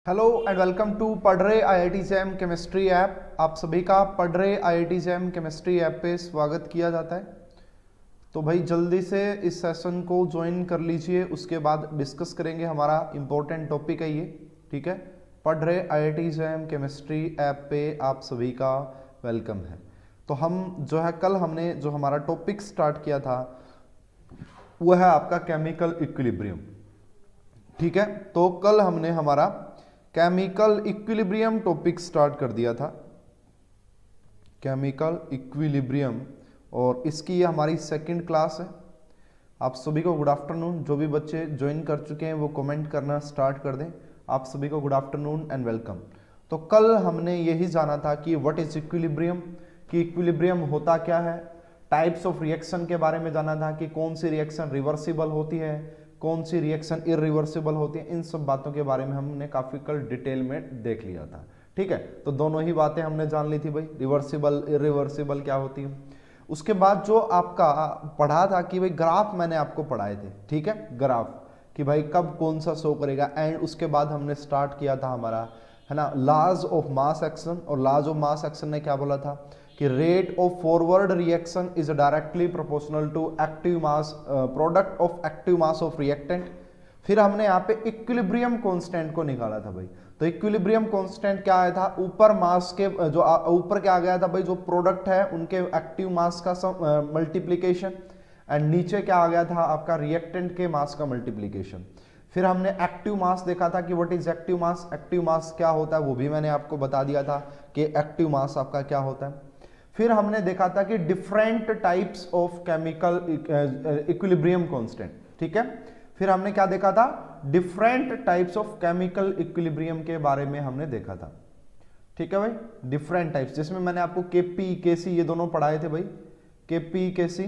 Hello and welcome to पढ़ रहे IIT jam chemistry app. आप सभी का पढ़ रहे आईआईटी जैम केमिस्ट्री ऐप पे स्वागत किया जाता है। तो भाई जल्दी से इस सेशन को ज्वाइन कर लीजिए, उसके बाद डिस्कस करेंगे। हमारा इम्पोर्टेंट टॉपिक है ये, ठीक है। पढ़ रहे आईआईटी जैम केमिस्ट्री ऐप पे आप सभी का वेलकम है। तो हम जो है कल हमने जो हमारा टॉपिक स्टार्ट किया था वो है आपका केमिकल इक्विलिब्रियम, ठीक है। तो कल हमने हमारा केमिकल इक्विलिब्रियम टॉपिक स्टार्ट कर दिया था, केमिकल इक्विलिब्रियम, और इसकी ये हमारी सेकंड क्लास है। आप सभी को गुड आफ्टरनून। जो भी बच्चे ज्वाइन कर चुके हैं वो कमेंट करना स्टार्ट कर दें। आप सभी को गुड आफ्टरनून एंड वेलकम। तो कल हमने यही जाना था कि व्हाट इज इक्विलिब्रियम, कि इक्विलिब्रियम होता क्या है, टाइप्स ऑफ रिएक्शन के बारे में जाना था कि कौन सी रिएक्शन रिवर्सिबल होती है, कौन सी रिएक्शन इरिवर्सिबल होती है। इन सब बातों के बारे में हमने काफी कल डिटेल में देख लिया था, ठीक है। तो दोनों ही बातें हमने जान ली थी भाई, रिवर्सिबल इरिवर्सिबल क्या होती है। उसके बाद जो आपका पढ़ा था कि भाई ग्राफ मैंने आपको पढ़ाए थे, ठीक है, ग्राफ कि भाई कब कौन सा शो करेगा। एंड उसके बाद हमने स्टार्ट किया था हमारा, है ना, लॉज ऑफ मास एक्शन। और लॉज ऑफ मास एक्शन ने क्या बोला था कि rate of forward reaction is directly proportional to active mass, product of active mass of reactant. फिर हमने यहाँ पे इक्विलिब्रियम कांस्टेंट को निकाला था भाई। तो इक्विलिब्रियम कांस्टेंट क्या आया था, ऊपर मास के जो ऊपर क्या आ गया था भाई, जो प्रोडक्ट है उनके एक्टिव मास का मल्टीप्लीकेशन, एंड नीचे क्या आ गया था आपका रिएक्टेंट के मास का मल्टीप्लीकेशन। फिर हमने एक्टिव मास देखा था कि what is active mass, active mass क्या होता है वो भी मैंने आपको बता दिया था कि एक्टिव मास आपका क्या होता है। फिर हमने देखा था कि different types of chemical equilibrium constant, ठीक है। फिर हमने क्या देखा था, different types of chemical equilibrium के बारे में हमने देखा था, ठीक है भाई। डिफरेंट टाइप्स जिसमें मैंने आपको केपी केसी ये दोनों पढ़ाए थे भाई, केपी केसी।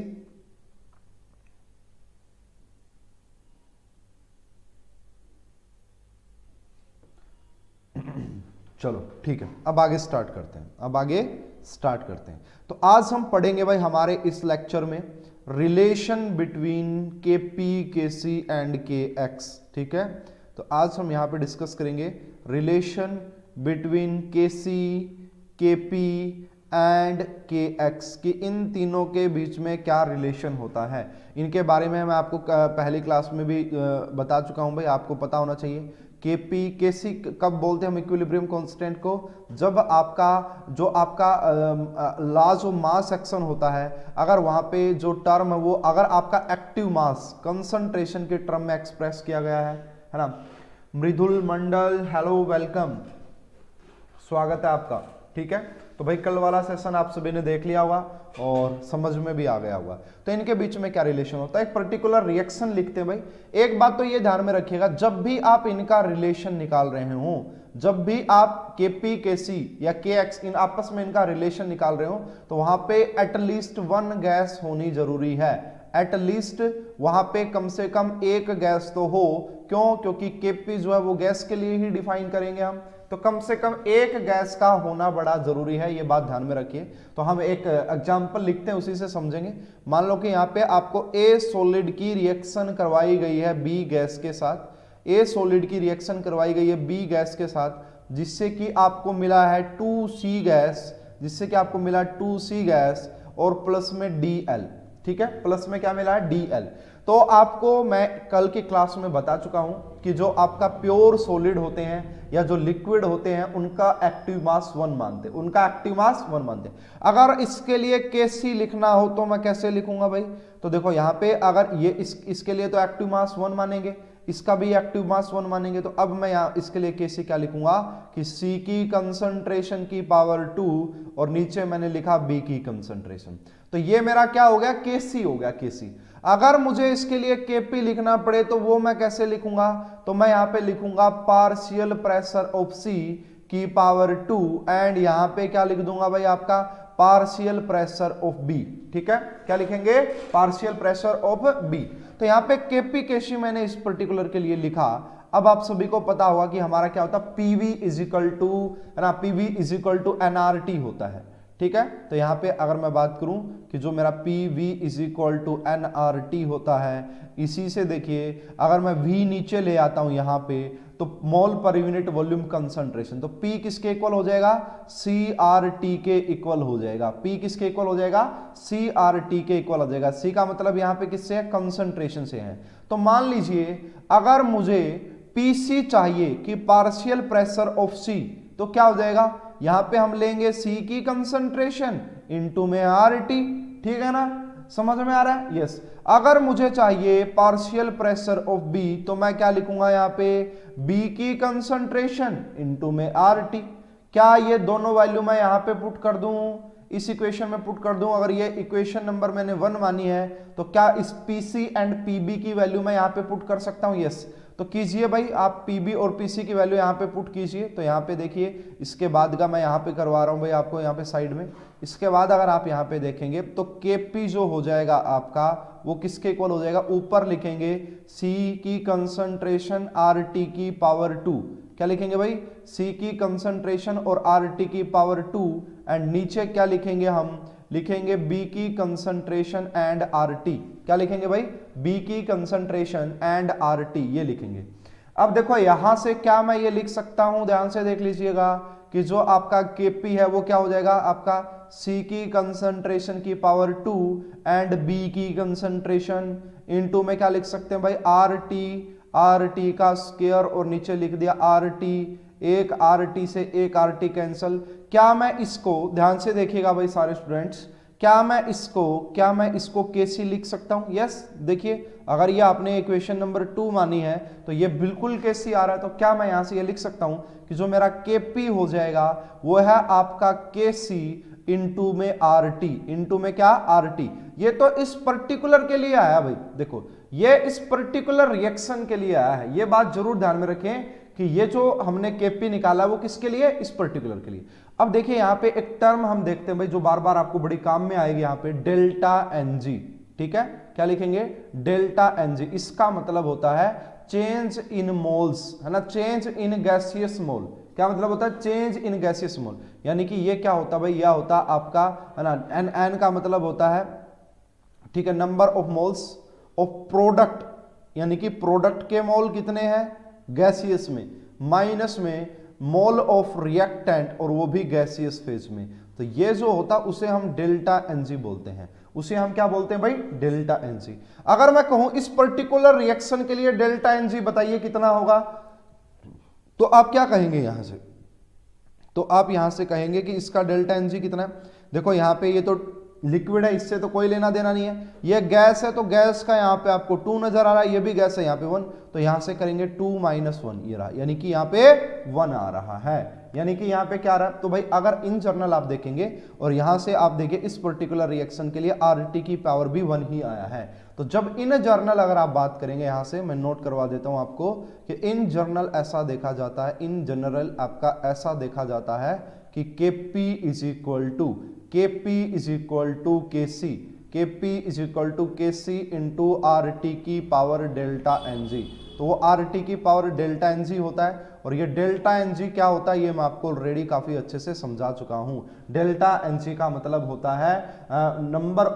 चलो ठीक है, अब आगे स्टार्ट करते हैं। तो आज हम पढ़ेंगे भाई हमारे इस लेक्चर में relation between KP KC and K X, ठीक है। तो आज हम यहां पे डिस्कस करेंगे relation between KC, KP and K X, कि इन तीनों के बीच में क्या रिलेशन होता है। इनके बारे में मैं आपको पहली क्लास में भी बता चुका हूं भाई, आपको पता होना चाहिए। केपी केसी कब बोलते हैं हम इक्विलिब्रियम कांस्टेंट को, जब आपका जो आपका लॉज ऑफ मास एक्शन होता है, अगर वहां पे जो टर्म है वो अगर आपका एक्टिव मास कंसंट्रेशन के टर्म में एक्सप्रेस किया गया है ना। मृदुल मंडल हेलो वेलकम, स्वागत है आपका, ठीक है। तो भाई कल वाला सेशन आप सभी ने देख लिया होगा और समझ में भी आ गया होगा। तो इनके बीच में क्या रिलेशन होता है, एक पर्टिकुलर रिएक्शन लिखते हैं भाई। एक बात तो ये ध्यान में रखिएगा, जब भी आप इनका रिलेशन निकाल रहे हो, जब भी आप केपी केसी या के एक्स इन आपस में इनका रिलेशन निकाल रहे हो, तो वहां पे एटलीस्ट वन गैस होनी जरूरी है। एटलीस्ट वहां पे कम से कम एक गैस तो हो। क्यों? क्योंकि केपी जो है वो गैस के लिए ही डिफाइन करेंगे हम, तो कम से कम एक गैस का होना बड़ा जरूरी है, ये बात ध्यान में रखिए। तो हम एक एग्जांपल लिखते हैं, उसी से समझेंगे। मान लो कि यहाँ पे आपको ए सॉलिड की रिएक्शन करवाई गई है बी गैस के साथ, ए सॉलिड की रिएक्शन करवाई गई है बी गैस के साथ, जिससे कि आपको मिला है 2C गैस, जिससे कि आपको मिला 2C गैस और प्लस में Dl, ठीक है। प्लस में क्या मिला है, Dl। तो आपको मैं कल की क्लास में बता चुका हूं कि जो आपका प्योर सॉलिड होते हैं या जो लिक्विड होते हैं उनका एक्टिव मास 1 मानते हैं, उनका एक्टिव मास 1 मानते हैं। अगर इसके लिए केसी लिखना हो तो मैं कैसे लिखूंगा भाई, तो देखो यहाँ पे अगर ये इसके लिए तो एक्टिव मास 1 मानेंगे, इसका भी एक्टिव मास 1 मानेंगे। तो अब मैं यहाँ इसके लिए केसी क्या लिखूंगा कि सी की कंसंट्रेशन की पावर 2 और नीचे मैंने लिखा बी की कंसंट्रेशन। तो ये मेरा क्या हो गया, केसी हो गया, केसी। अगर मुझे इसके लिए केपी लिखना पड़े तो वो मैं कैसे लिखूंगा, तो मैं यहां पे लिखूंगा पार्शियल प्रेशर ऑफ सी की पावर 2 एंड यहां पे क्या लिख दूंगा भाई आपका पार्शियल प्रेशर ऑफ बी, ठीक है। क्या लिखेंगे, पार्शियल प्रेशर ऑफ बी। तो यहाँ पे केपी केसी मैंने इस पर्टिकुलर के लिए लिखा। अब आप सभी को पता होगा कि हमारा क्या होता है, पीवी इज इक्वल टू, है ना, PV is equal to NRT होता है, ठीक है। तो यहाँ पे अगर मैं बात करूं कि जो मेरा PV is equal to NRT होता है, इसी से देखिए अगर मैं V नीचे ले आता हूं यहाँ पे, तो मोल पर यूनिट वॉल्यूम कंसंट्रेशन। तो P किसके इक्वल हो जाएगा, CRT के इक्वल हो जाएगा। P किसके इक्वल हो जाएगा, CRT के इक्वल हो जाएगा। C का मतलब यहां पे किससे है, कंसंट्रेशन से है। तो मान लीजिए अगर मुझे PC चाहिए कि पार्शियल प्रेशर ऑफ C, तो क्या हो जाएगा, यहां पे हम लेंगे C की कंसंट्रेशन इनटू में RT, ठीक है ना, समझ में आ रहा है, यस। अगर मुझे चाहिए पार्शियल प्रेशर ऑफ B, तो मैं क्या लिखूंगा यहाँ पे, B की कंसंट्रेशन इनटू में RT। क्या ये दोनों वैल्यू मैं यहाँ पे पुट कर दूं, इस इक्वेशन में पुट कर दूं। अगर ये इक्वेशन नंबर मैंने 1 मानी है, तो क्या इस PC एंड PB की वैल्यू मैं यहाँ पे पुट कर सकता हूं, यस। तो कीजिए भाई, आप PB और PC की वैल्यू यहाँ पे पुट कीजिए। तो यहाँ पे देखिए, इसके बाद का मैं यहाँ पे करवा रहा हूँ भाई आपको यहाँ पे साइड में। इसके बाद अगर आप यहाँ पे देखेंगे तो KP जो हो जाएगा आपका, वो किसके इक्वल हो जाएगा, ऊपर लिखेंगे C की कंसंट्रेशन RT की पावर 2। क्या लिखेंगे भाई, C की कंसंट्रेशन और RT की पावर 2, एंड नीचे क्या लिखेंगे, हम लिखेंगे B की कंसंट्रेशन एंड RT। क्या लिखेंगे भाई, B की कंसंट्रेशन एंड RT, ये लिखेंगे। अब देखो यहां से क्या मैं ये लिख सकता हूं, ध्यान से देख लीजिएगा कि जो आपका KP है वो क्या हो जाएगा आपका C की कंसंट्रेशन की पावर 2 एंड B की कंसंट्रेशन इनटू में क्या लिख सकते हैं भाई, RT का स्क्वायर, और नीचे लिख दिया RT, एक RT से एक RT कैंसल। क्या मैं इसको, ध्यान से देखिएगा भाई सारे स्टूडेंट्स, क्या मैं इसको KC लिख सकता हूं, यस। देखिए अगर ये आपने इक्वेशन नंबर 2 मानी है तो ये बिल्कुल KC आ रहा है। तो क्या मैं यहां से ये लिख सकता हूं कि जो मेरा KP हो जाएगा वो है आपका KC इनटू में RT, इनटू में क्या, RT। ये तो इस पर्टिकुलर के लिए आया भाई, देखो ये इस पर्टिकुलर रिएक्शन के लिए आया है। ये बात जरूर ध्यान में रखें कि ये जो हमने KP निकाला वो किसके लिए, इस पर्टिकुलर के लिए। अब देखिए यहाँ पे एक टर्म हम देखते हैं भाई जो बार बार आपको बड़ी काम में आएगी, यहाँ पे डेल्टा NG, ठीक है। क्या लिखेंगे, डेल्टा NG। इसका मतलब होता है चेंज इन मोल्स, है ना, चेंज इन गैसियस मोल। क्या मतलब होता है, चेंज इन गैसियस मोल। यानी कि ये क्या होता है भाई, यह होता आपका, है ना, N का मतलब होता है, ठीक है, number of moles of product, यानी कि प्रोडक्ट के मोल कितने हैं गैसियस में, माइनस में मोल ऑफ रिएक्टेंट, और वो भी गैसियस फेज में। तो ये जो होता उसे हम डेल्टा NG बोलते हैं, उसे हम क्या बोलते हैं भाई, डेल्टा NG। अगर मैं कहूं इस पर्टिकुलर रिएक्शन के लिए डेल्टा NG बताइए कितना होगा, तो आप क्या कहेंगे यहां से, तो आप यहां से कहेंगे कि इसका डेल्टा NG कितना है। देखो यहां पे ये तो लिक्विड है, इससे तो कोई लेना देना नहीं है। ये गैस है तो गैस का यहाँ पे आपको 2 नजर आ रहा है, ये भी गैस है यहाँ पे 1, तो यहां से करेंगे 2 - 1, ये रहा, यानी कि यहाँ पे 1 आ रहा है, यानी कि यहाँ पे क्या आ रहा है। तो भाई अगर इन जर्नल आप देखेंगे और यहां से आप देखिए इस पर्टिकुलर रिएक्शन के लिए RT की पावर भी 1 ही आया है। तो जब इन जर्नल अगर आप बात करेंगे, यहां से मैं नोट करवा देता हूं आपको कि इन जर्नल ऐसा देखा जाता है, इन जनरल आपका ऐसा देखा जाता है कि KP is equal to KC into RT की पावर डेल्टा NG। तो वो RT की पावर डेल्टा NG होता है, और ये डेल्टा NG क्या होता है ये मैं आपको ऑलरेडी काफी अच्छे से समझा चुका हूं। डेल्टा NG का मतलब होता है number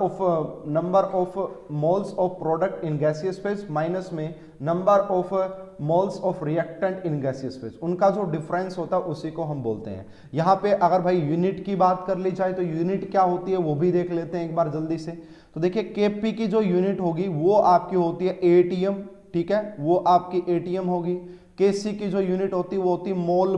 of moles of product in gaseous phase minus में number of moles of reactant in gaseous phase, उनका जो डिफरेंस होता है उसी को हम बोलते हैं। यहाँ पे अगर भाई यूनिट की बात कर ली जाए तो यूनिट क्या होती है वो भी देख लेते हैं एक बार जल्दी से। तो देखिए KP की जो यूनिट होगी वो आपकी होती है ATM, ठीक है, वो आपकी ATM होगी। KC की जो यूनिट होती है वो होती है मोल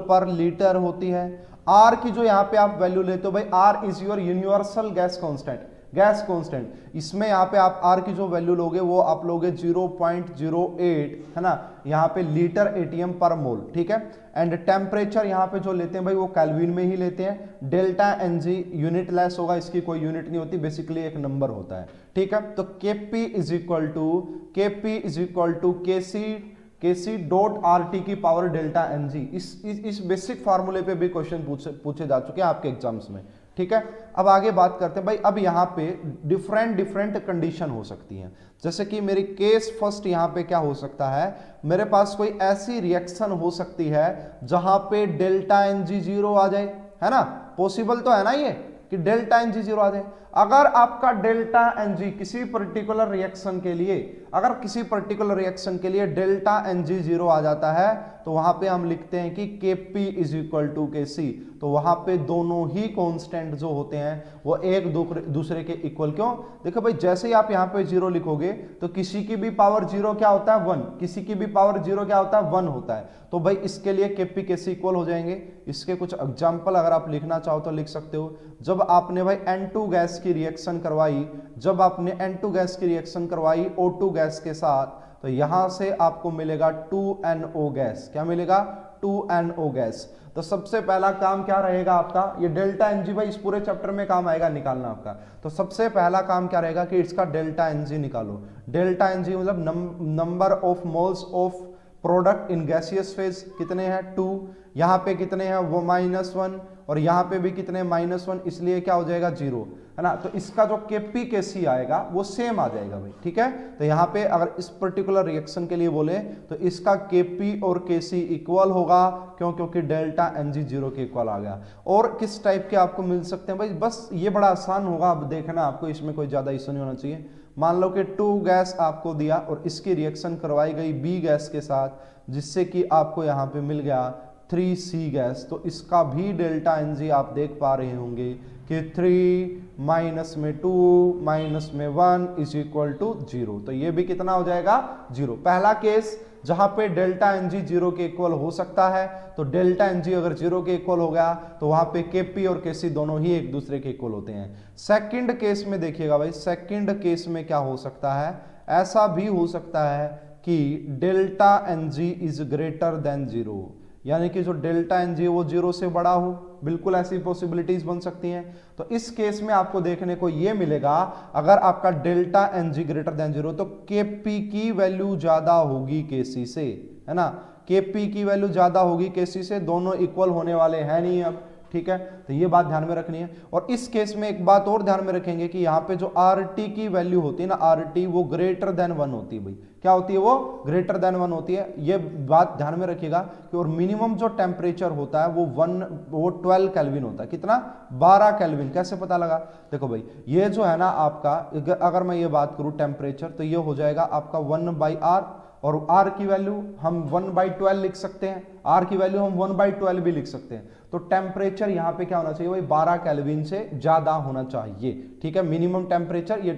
पर लीटर होती है। R की जो यहाँ पे आप वैल्यू लेते हो भाई, R is your universal gas constant, इसमें यहाँ पे आप R की जो वैल्यू लोगे वो आप लोगे 0.08, है ना, यहाँ पे लीटर ATM पर मोल, ठीक है। एंड टेम्परेचर यहाँ पे जो लेते हैं भाई वो केल्विन में ही लेते हैं। डेल्टा NG यूनिट लेस होगा, इसकी कोई यूनिट नहीं होती, बेसिकली एक नंबर होता है, ठीक है। तो KP is equal to KC dot RT की पावर डेल्टा NG। इस बेसिक फार्मूले पे भी क्वेश्चन पूछे जा चुके हैं आपके एग्जाम्स में, ठीक है। अब आगे बात करते हैं भाई, अब यहाँ पे डिफरेंट कंडीशन हो सकती हैं। जैसे कि मेरी केस फर्स्ट यहाँ पे क्या हो सकता है, मेरे पास कोई ऐसी रिएक्शन हो सकती है जहां पे डेल्टा NG 0 आ जाए, है ना, पॉसिबल तो है ना ये कि डेल्टा NG 0 आ जाए। अगर आपका डेल्टा एनजी किसी पर्टिकुलर रिएक्शन के लिए, अगर किसी पर्टिकुलर रिएक्शन के लिए डेल्टा एनजी 0 आ जाता है तो वहां पे हम लिखते हैं कि Kp is equal to Kc। तो वहां पे दोनों ही कांस्टेंट जो होते हैं वो एक दूसरे के इक्वल। क्यों? देखो भाई, जैसे ही आप यहाँ पे 0 लिखोगे तो किसी की भी पावर 0 क्या होता है 1, किसी की भी पावर 0 क्या होता है 1 होता है। तो भाई इसके लिए Kp Kc इक्वल हो जाएंगे। इसके कुछ एग्जाम्पल अगर आप लिखना चाहो तो लिख सकते हो। जब आपने भाई N2 गैस की रिएक्शन करवाई, जब आपने N2 गैस की रिएक्शन करवाई O2 गैस के साथ, तो यहां से आपको मिलेगा 2NO गैस। क्या मिलेगा? 2NO gas. तो सबसे पहला काम क्या रहेगा आपका, ये डेल्टा एनजी भाई इस पूरे चैप्टर में काम आएगा निकालना आपका। तो सबसे पहला काम क्या रहेगा कि इसका डेल्टा एनजी निकालो। डेल्टा एनजी मतलब number of moles of product in gaseous phase कितने हैं 2, यहाँ पे कितने हैं वो -1, और यहाँ पे भी कितने -1, इसलिए क्या हो जाएगा 0, है ना। तो इसका जो Kp Kc आएगा वो सेम आ जाएगा भाई, ठीक है। तो यहाँ पे अगर इस पर्टिकुलर रिएक्शन के लिए बोले तो इसका Kp और Kc इक्वल होगा। क्यों? क्योंकि डेल्टा Ng 0 के इक्वल आ गया। और किस टाइप के आपको मिल सकते हैं भाई, बस ये बड़ा आसान होगा, अब देखना आपको, इसमें कोई ज्यादा इशू नहीं होना चाहिए। मान लो कि 2 गैस आपको दिया और इसकी रिएक्शन करवाई गई B गैस के साथ, जिससे कि आपको यहाँ पे मिल गया 3C गैस। तो इसका भी डेल्टा Ng आप देख पा रहे होंगे कि 3 माइनस में 2 माइनस में 1 इज इक्वल टू 0। तो ये भी कितना हो जाएगा 0। पहला केस जहां पे डेल्टा Ng 0 के इक्वल हो सकता है, तो डेल्टा Ng अगर 0 के इक्वल हो गया तो वहां पे Kp और Kc दोनों ही एक दूसरे के इक्वल होते हैं। सेकंड केस में देखिएगा भाई, सेकंड केस में क्या हो सकता है, ऐसा भी हो सकता है कि delta Ng is greater than 0, यानी कि जो डेल्टा Ng वो 0 से बड़ा हो। बिल्कुल ऐसी पॉसिबिलिटीज बन सकती हैं। तो इस केस में आपको देखने को ये मिलेगा, अगर आपका डेल्टा Ng ग्रेटर देन 0 तो Kp की वैल्यू ज्यादा होगी Kc से, है ना। Kp की वैल्यू ज्यादा होगी Kc से, दोनों इक्वल होने वाले हैं नहीं अब, ठीक है। तो ये बात ध्यान में रखनी है। और इस केस में एक बात और ध्यान में रखेंगे कि यहाँ पे जो Rt की वैल्यू होती है ना, Rt वो ग्रेटर देन 1 होती है भाई। क्या होती है वो? ग्रेटर देन 1 होती है। ये बात ध्यान में रखिएगा कि और मिनिमम जो टेम्परेचर होता है वो 12 केल्विन होता है। कितना? 12 केल्विन। कैसे पता लगा? देखो भाई, ये जो है ना आपका, अगर मैं ये बात करूं टेम्परेचर, तो ये हो जाएगा आपका 1/R, और R की वैल्यू हम 1/12 लिख सकते हैं, R की वैल्यू हम 1/12 भी लिख सकते हैं। तो टेम्परेचर यहाँ पे क्या होना चाहिए भाई? 12 केल्विन से ज्यादा होना चाहिए, ठीक है। मिनिमम टेम्परेचर ये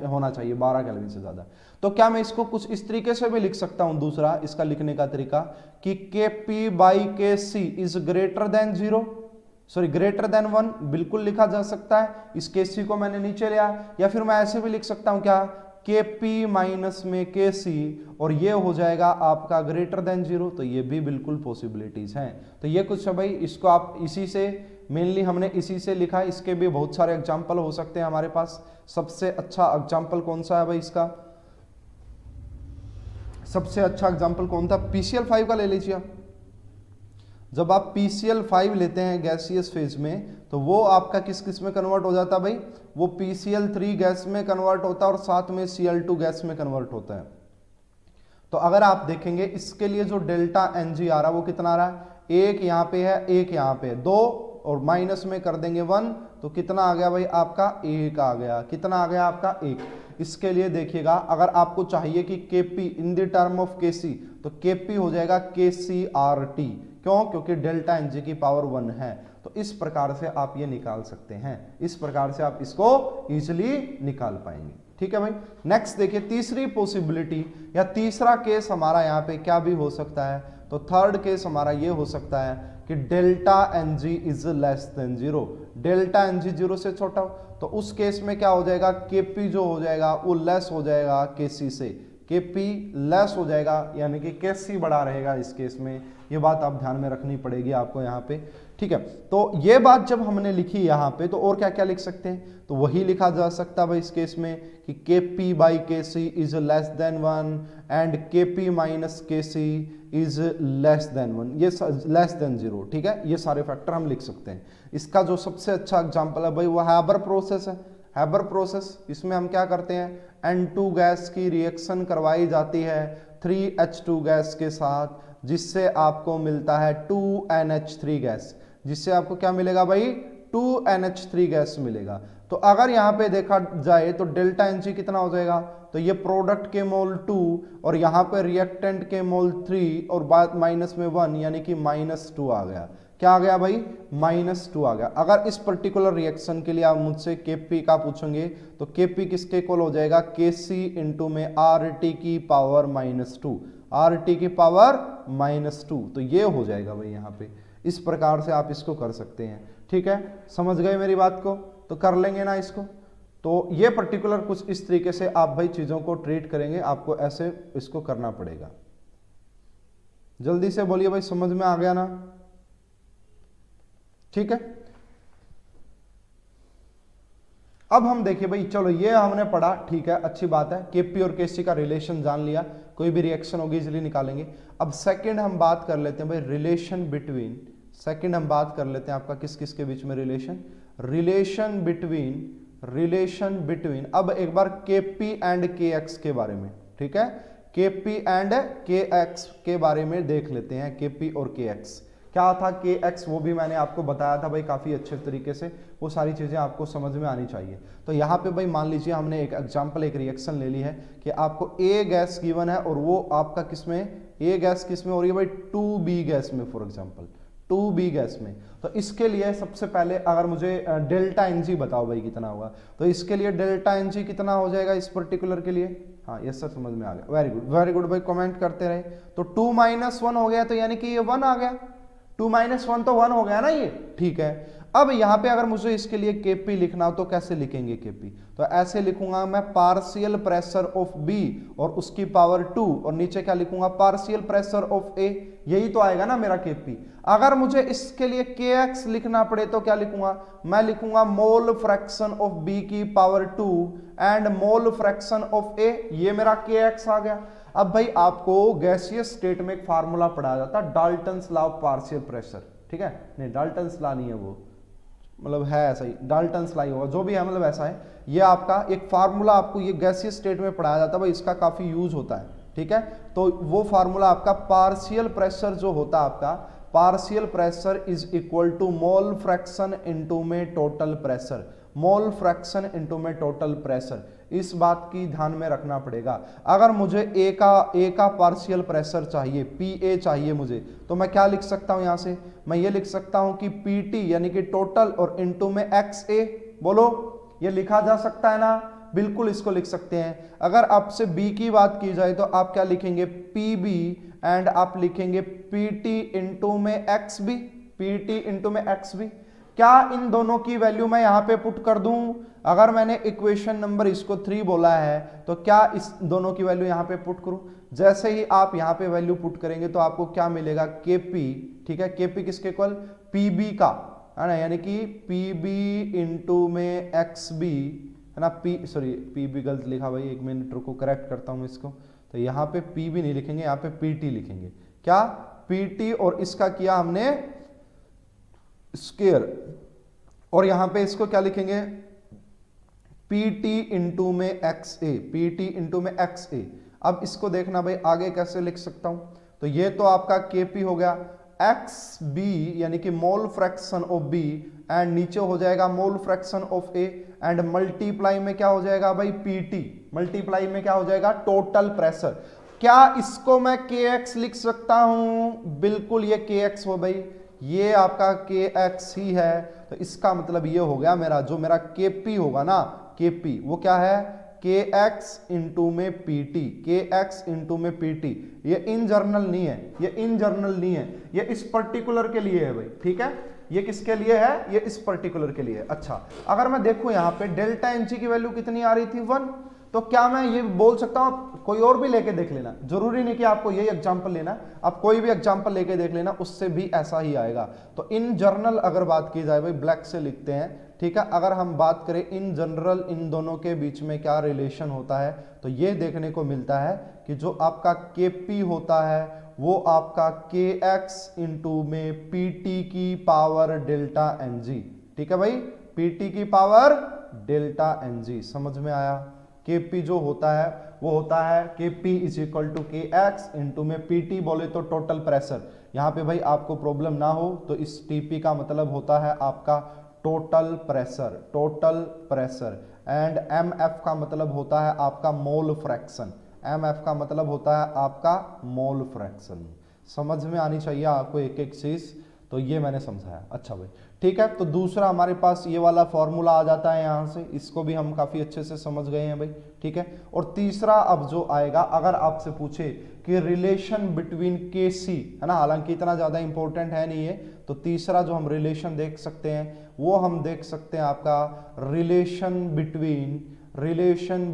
होना चाहिए 12 केल्विन से ज्यादा। तो क्या मैं इसको कुछ इस तरीके से भी लिख सकता हूं, दूसरा इसका लिखने का तरीका, कि Kp/Kc is greater than 0, sorry greater than 1, बिल्कुल लिखा जा सकता है। इस Kc को मैंने नीचे लिया, या फिर मैं ऐसे भी लिख सकता हूं क्या, Kp माइनस में Kc, और ये हो जाएगा आपका ग्रेटर देन 0। तो ये भी बिल्कुल पॉसिबिलिटीज हैं। तो ये कुछ है भाई, इसको आप इसी से, मेनली हमने इसी से लिखा है। इसके भी बहुत सारे एग्जाम्पल हो सकते हैं हमारे पास। सबसे अच्छा एग्जाम्पल कौन सा है भाई इसका? सबसे अच्छा एग्जाम्पल कौन था? PCl5 का ले लीजिए आप। जब आप PCl5 लेते हैं गैसियस फेज में, तो वो आपका किस किस में कन्वर्ट हो जाता है भाई? वो PCl3 गैस में कन्वर्ट होता है और साथ में Cl2 गैस में कन्वर्ट होता है। तो अगर आप देखेंगे इसके लिए जो डेल्टा Ng आ रहा है वो कितना आ रहा है? एक यहाँ पे है, एक यहाँ पे है, 2, और माइनस में कर देंगे 1, तो कितना आ गया भाई आपका? 1 आ गया। कितना आ गया आपका? 1। इसके लिए देखिएगा, अगर आपको चाहिए कि Kp in the term of Kc, तो Kp हो जाएगा KcRT। क्यों? क्योंकि डेल्टा Ng की पावर 1 है। तो इस प्रकार से आप ये निकाल सकते हैं, इस प्रकार से आप इसको इजिली निकाल पाएंगे, ठीक है भाई। नेक्स्ट देखिए, तीसरी पॉसिबिलिटी या तीसरा केस हमारा यहाँ पे क्या भी हो सकता है? तो थर्ड केस हमारा ये हो सकता है कि delta Ng is less than 0, delta Ng 0 से छोटा हो। तो उस केस में क्या हो जाएगा? Kp जो हो जाएगा वो लेस हो जाएगा Kc से, Kp लेस हो जाएगा, यानी कि Kc बड़ा रहेगा इस केस में। ये बात आप ध्यान में रखनी पड़ेगी आपको यहाँ पे, ठीक है। तो ये बात जब हमने लिखी यहाँ पे, तो और क्या क्या लिख सकते हैं? तो वही लिखा जा सकता है इस केस में कि Kp/Kc is less then 1 and Kp minus Kc is less then 1, ये लेस देन 0, ठीक है। ये सारे फैक्टर हम लिख सकते हैं। इसका जो सबसे अच्छा एग्जांपल है भाई वो हैबर प्रोसेस है। हैबर प्रोसेस, इसमें हम क्या करते हैं? N2 गैस की रिएक्शन करवाई जाती है 3H2 गैस के साथ, जिससे आपको मिलता है 2NH3 गैस, जिससे आपको क्या मिलेगा भाई? 2NH3 गैस मिलेगा। तो अगर यहाँ पे देखा जाए तो डेल्टा Ng कितना हो जाएगा, तो ये प्रोडक्ट के मोल 2 और यहाँ पे रिएक्टेंट के मोल 3 और बाद माइनस में 1 यानी कि -2 आ गया। क्या आ गया भाई, -2 आ गया। अगर इस पर्टिकुलर रिएक्शन के लिए आप मुझसे Kp का पूछेंगे तो Kp किसके इक्वल हो जाएगा, Kc इंटू में RT की पावर -2, RT की पावर -2। तो ये हो जाएगा भाई, यहाँ पे इस प्रकार से आप इसको कर सकते हैं। ठीक है, समझ गए मेरी बात को, तो कर लेंगे ना इसको। तो ये पर्टिकुलर कुछ इस तरीके से आप भाई चीजों को ट्रीट करेंगे, आपको ऐसे इसको करना पड़ेगा। जल्दी से बोलिए भाई, समझ में आ गया ना? ठीक है, अब हम देखिए भाई, चलो ये हमने पढ़ा, ठीक है, अच्छी बात है। Kp और Kc का रिलेशन जान लिया, कोई भी रिएक्शन होगी इजीली निकालेंगे। अब सेकंड हम बात कर लेते हैं भाई रिलेशन बिटवीन, सेकंड हम बात कर लेते हैं आपका किस किस के बीच में रिलेशन बिटवीन अब एक बार Kp एंड Kx के बारे में। ठीक है, Kp एंड Kx के बारे में देख लेते हैं। Kp और Kx क्या था, Kx वो भी मैंने आपको बताया था भाई काफी अच्छे तरीके से, वो सारी चीजें आपको समझ में आनी चाहिए। तो यहाँ पे भाई मान लीजिए हमने एक एग्जांपल, एक रिएक्शन ले ली है कि आपको A गैस गिवन है और वो आपका किसमें, A गैस किसमें हो रही है भाई, 2B गैस में, फॉर एग्जांपल 2B गैस में। तो इसके लिए सबसे पहले अगर मुझे डेल्टा Ng बताओ भाई कितना होगा, तो इसके लिए डेल्टा Ng कितना हो जाएगा इस पर्टिकुलर के लिए। हाँ यस सर, समझ में आ गया, वेरी गुड भाई, कमेंट करते रहे। तो 2 - 1 हो गया, तो यानी कि ये 1 आ गया, 2 - 1 तो 1 हो गया ना ये। ठीक है, अब यहाँ पे अगर मुझे इसके लिए Kp लिखना हो तो कैसे लिखेंगे Kp, तो ऐसे लिखूंगा मैं पार्शियल प्रेशर ऑफ B और उसकी पावर 2 और नीचे क्या लिखूंगा, पार्शियल प्रेशर ऑफ A, यही तो आएगा ना मेरा Kp। अगर मुझे इसके लिए Kx लिखना पड़े तो क्या लिखूंगा, मैं लिखूंगा मोल फ्रैक्शन ऑफ B की power 2 and mole fraction of A, ये मेरा Kx आ गया। अब भाई आपको गैसियस स्टेट में एक फार्मूला पढ़ाया जाता है, Dalton's law of partial pressure. ठीक है, नहीं डाल्टन्स लॉ नहीं है वो, मतलब है ऐसा ही, डाल्टन्स लॉ होगा, जो भी है मतलब ऐसा है। ये आपका एक फार्मूला आपको ये गैसियस स्टेट में पढ़ाया जाता है भाई, इसका काफी यूज होता है। ठीक है, तो वो फार्मूला आपका पार्शियल प्रेशर जो होता है आपका, partial pressure is equal to mole fraction into में total pressure, mole fraction into में टोटल प्रेशर। इस बात की ध्यान में रखना पड़ेगा। अगर मुझे ए का पार्शियल प्रेशर चाहिए, Pa चाहिए मुझे, तो मैं क्या लिख सकता हूं यहां से, मैं ये लिख सकता हूं कि Pt यानी कि टोटल और इनटू में XA, बोलो ये लिखा जा सकता है ना, बिल्कुल इसको लिख सकते हैं। अगर आपसे B की बात की जाए तो आप क्या लिखेंगे, Pb एंड आप लिखेंगे Pt इंटू में XB, Pt इंटू में XB। क्या इन दोनों की वैल्यू मैं यहां पे पुट कर दूं, अगर मैंने इक्वेशन नंबर इसको 3 बोला है तो क्या इस दोनों की वैल्यू यहां पे पुट करूं। जैसे ही आप यहां पे वैल्यू पुट करेंगे तो आपको क्या मिलेगा, Kp। ठीक है, Kp किसके इक्वल, Pb का, है ना, यानी कि Pb इंटू में XB, है ना, Pb गलत लिखा भाई, 1 मिनट रुको करेक्ट करता हूं इसको। तो यहाँ पे Pb नहीं लिखेंगे, यहाँ पे Pt लिखेंगे। क्या, Pt और इसका किया हमने स्क्वायर, और यहां पे इसको क्या लिखेंगे, Pt इंटू में XA, Pt इंटू में XA। अब इसको देखना भाई आगे कैसे लिख सकता हूं, तो ये तो आपका Kp हो गया, XB यानी कि mole fraction of B and नीचे हो जाएगा mole fraction of A and multiply में क्या हो जाएगा भाई, Pt, मल्टीप्लाई में क्या हो जाएगा, टोटल प्रेशर। क्या इसको मैं Kx लिख सकता हूं, बिल्कुल ये Kx हो भाई, ये आपका Kx ही है। तो इसका मतलब ये हो गया मेरा जो मेरा Kp होगा ना, Kp वो क्या है, Kx इंटू में Pt, Kx इंटू में Pt। ये इन जर्नल नहीं है, ये इन जर्नल नहीं है, ये इस पर्टिकुलर के लिए है भाई। ठीक है, ये किसके लिए है, ये इस पर्टिकुलर के लिए। अच्छा, अगर मैं देखूं यहाँ पे डेल्टा Ng की वैल्यू कितनी आ रही थी, 1, तो क्या मैं ये बोल सकता हूं, कोई और भी लेके देख लेना, जरूरी नहीं कि आपको यही एग्जांपल लेना, आप कोई भी एग्जांपल लेके देख लेना, उससे भी ऐसा ही आएगा। तो इन जनरल अगर बात की जाए भाई, ब्लैक से लिखते हैं। ठीक है, अगर हम बात करें इन जनरल इन दोनों के बीच में क्या रिलेशन होता है, तो ये देखने को मिलता है कि जो आपका Kp होता है वो आपका Kx इंटू में Pt की पावर डेल्टा Ng। ठीक है भाई, Pt की पावर डेल्टा Ng, समझ में आया। Kp जो होता है वो होता है Kp is equal to Kx into में Pt बोले तो टोटल प्रेशर। यहाँ पे भाई आपको प्रॉब्लम ना हो तो इस Tp का मतलब होता है आपका total pressure and M F का मतलब होता है आपका मोल फ्रैक्शन, एम एफ का मतलब होता है आपका मोल फ्रैक्शन। समझ में आनी चाहिए आपको एक एक चीज, तो ये मैंने समझाया। अच्छा भाई ठीक है, तो दूसरा हमारे पास ये वाला फॉर्मूला आ जाता है यहाँ से, इसको भी हम काफी अच्छे से समझ गए हैं भाई, ठीक है। और तीसरा अब जो आएगा, अगर आपसे पूछे कि रिलेशन बिटवीन के सी, है ना, हालांकि इतना ज्यादा इंपॉर्टेंट है नहीं है, तो तीसरा जो हम रिलेशन देख सकते हैं वो हम देख सकते हैं आपका रिलेशन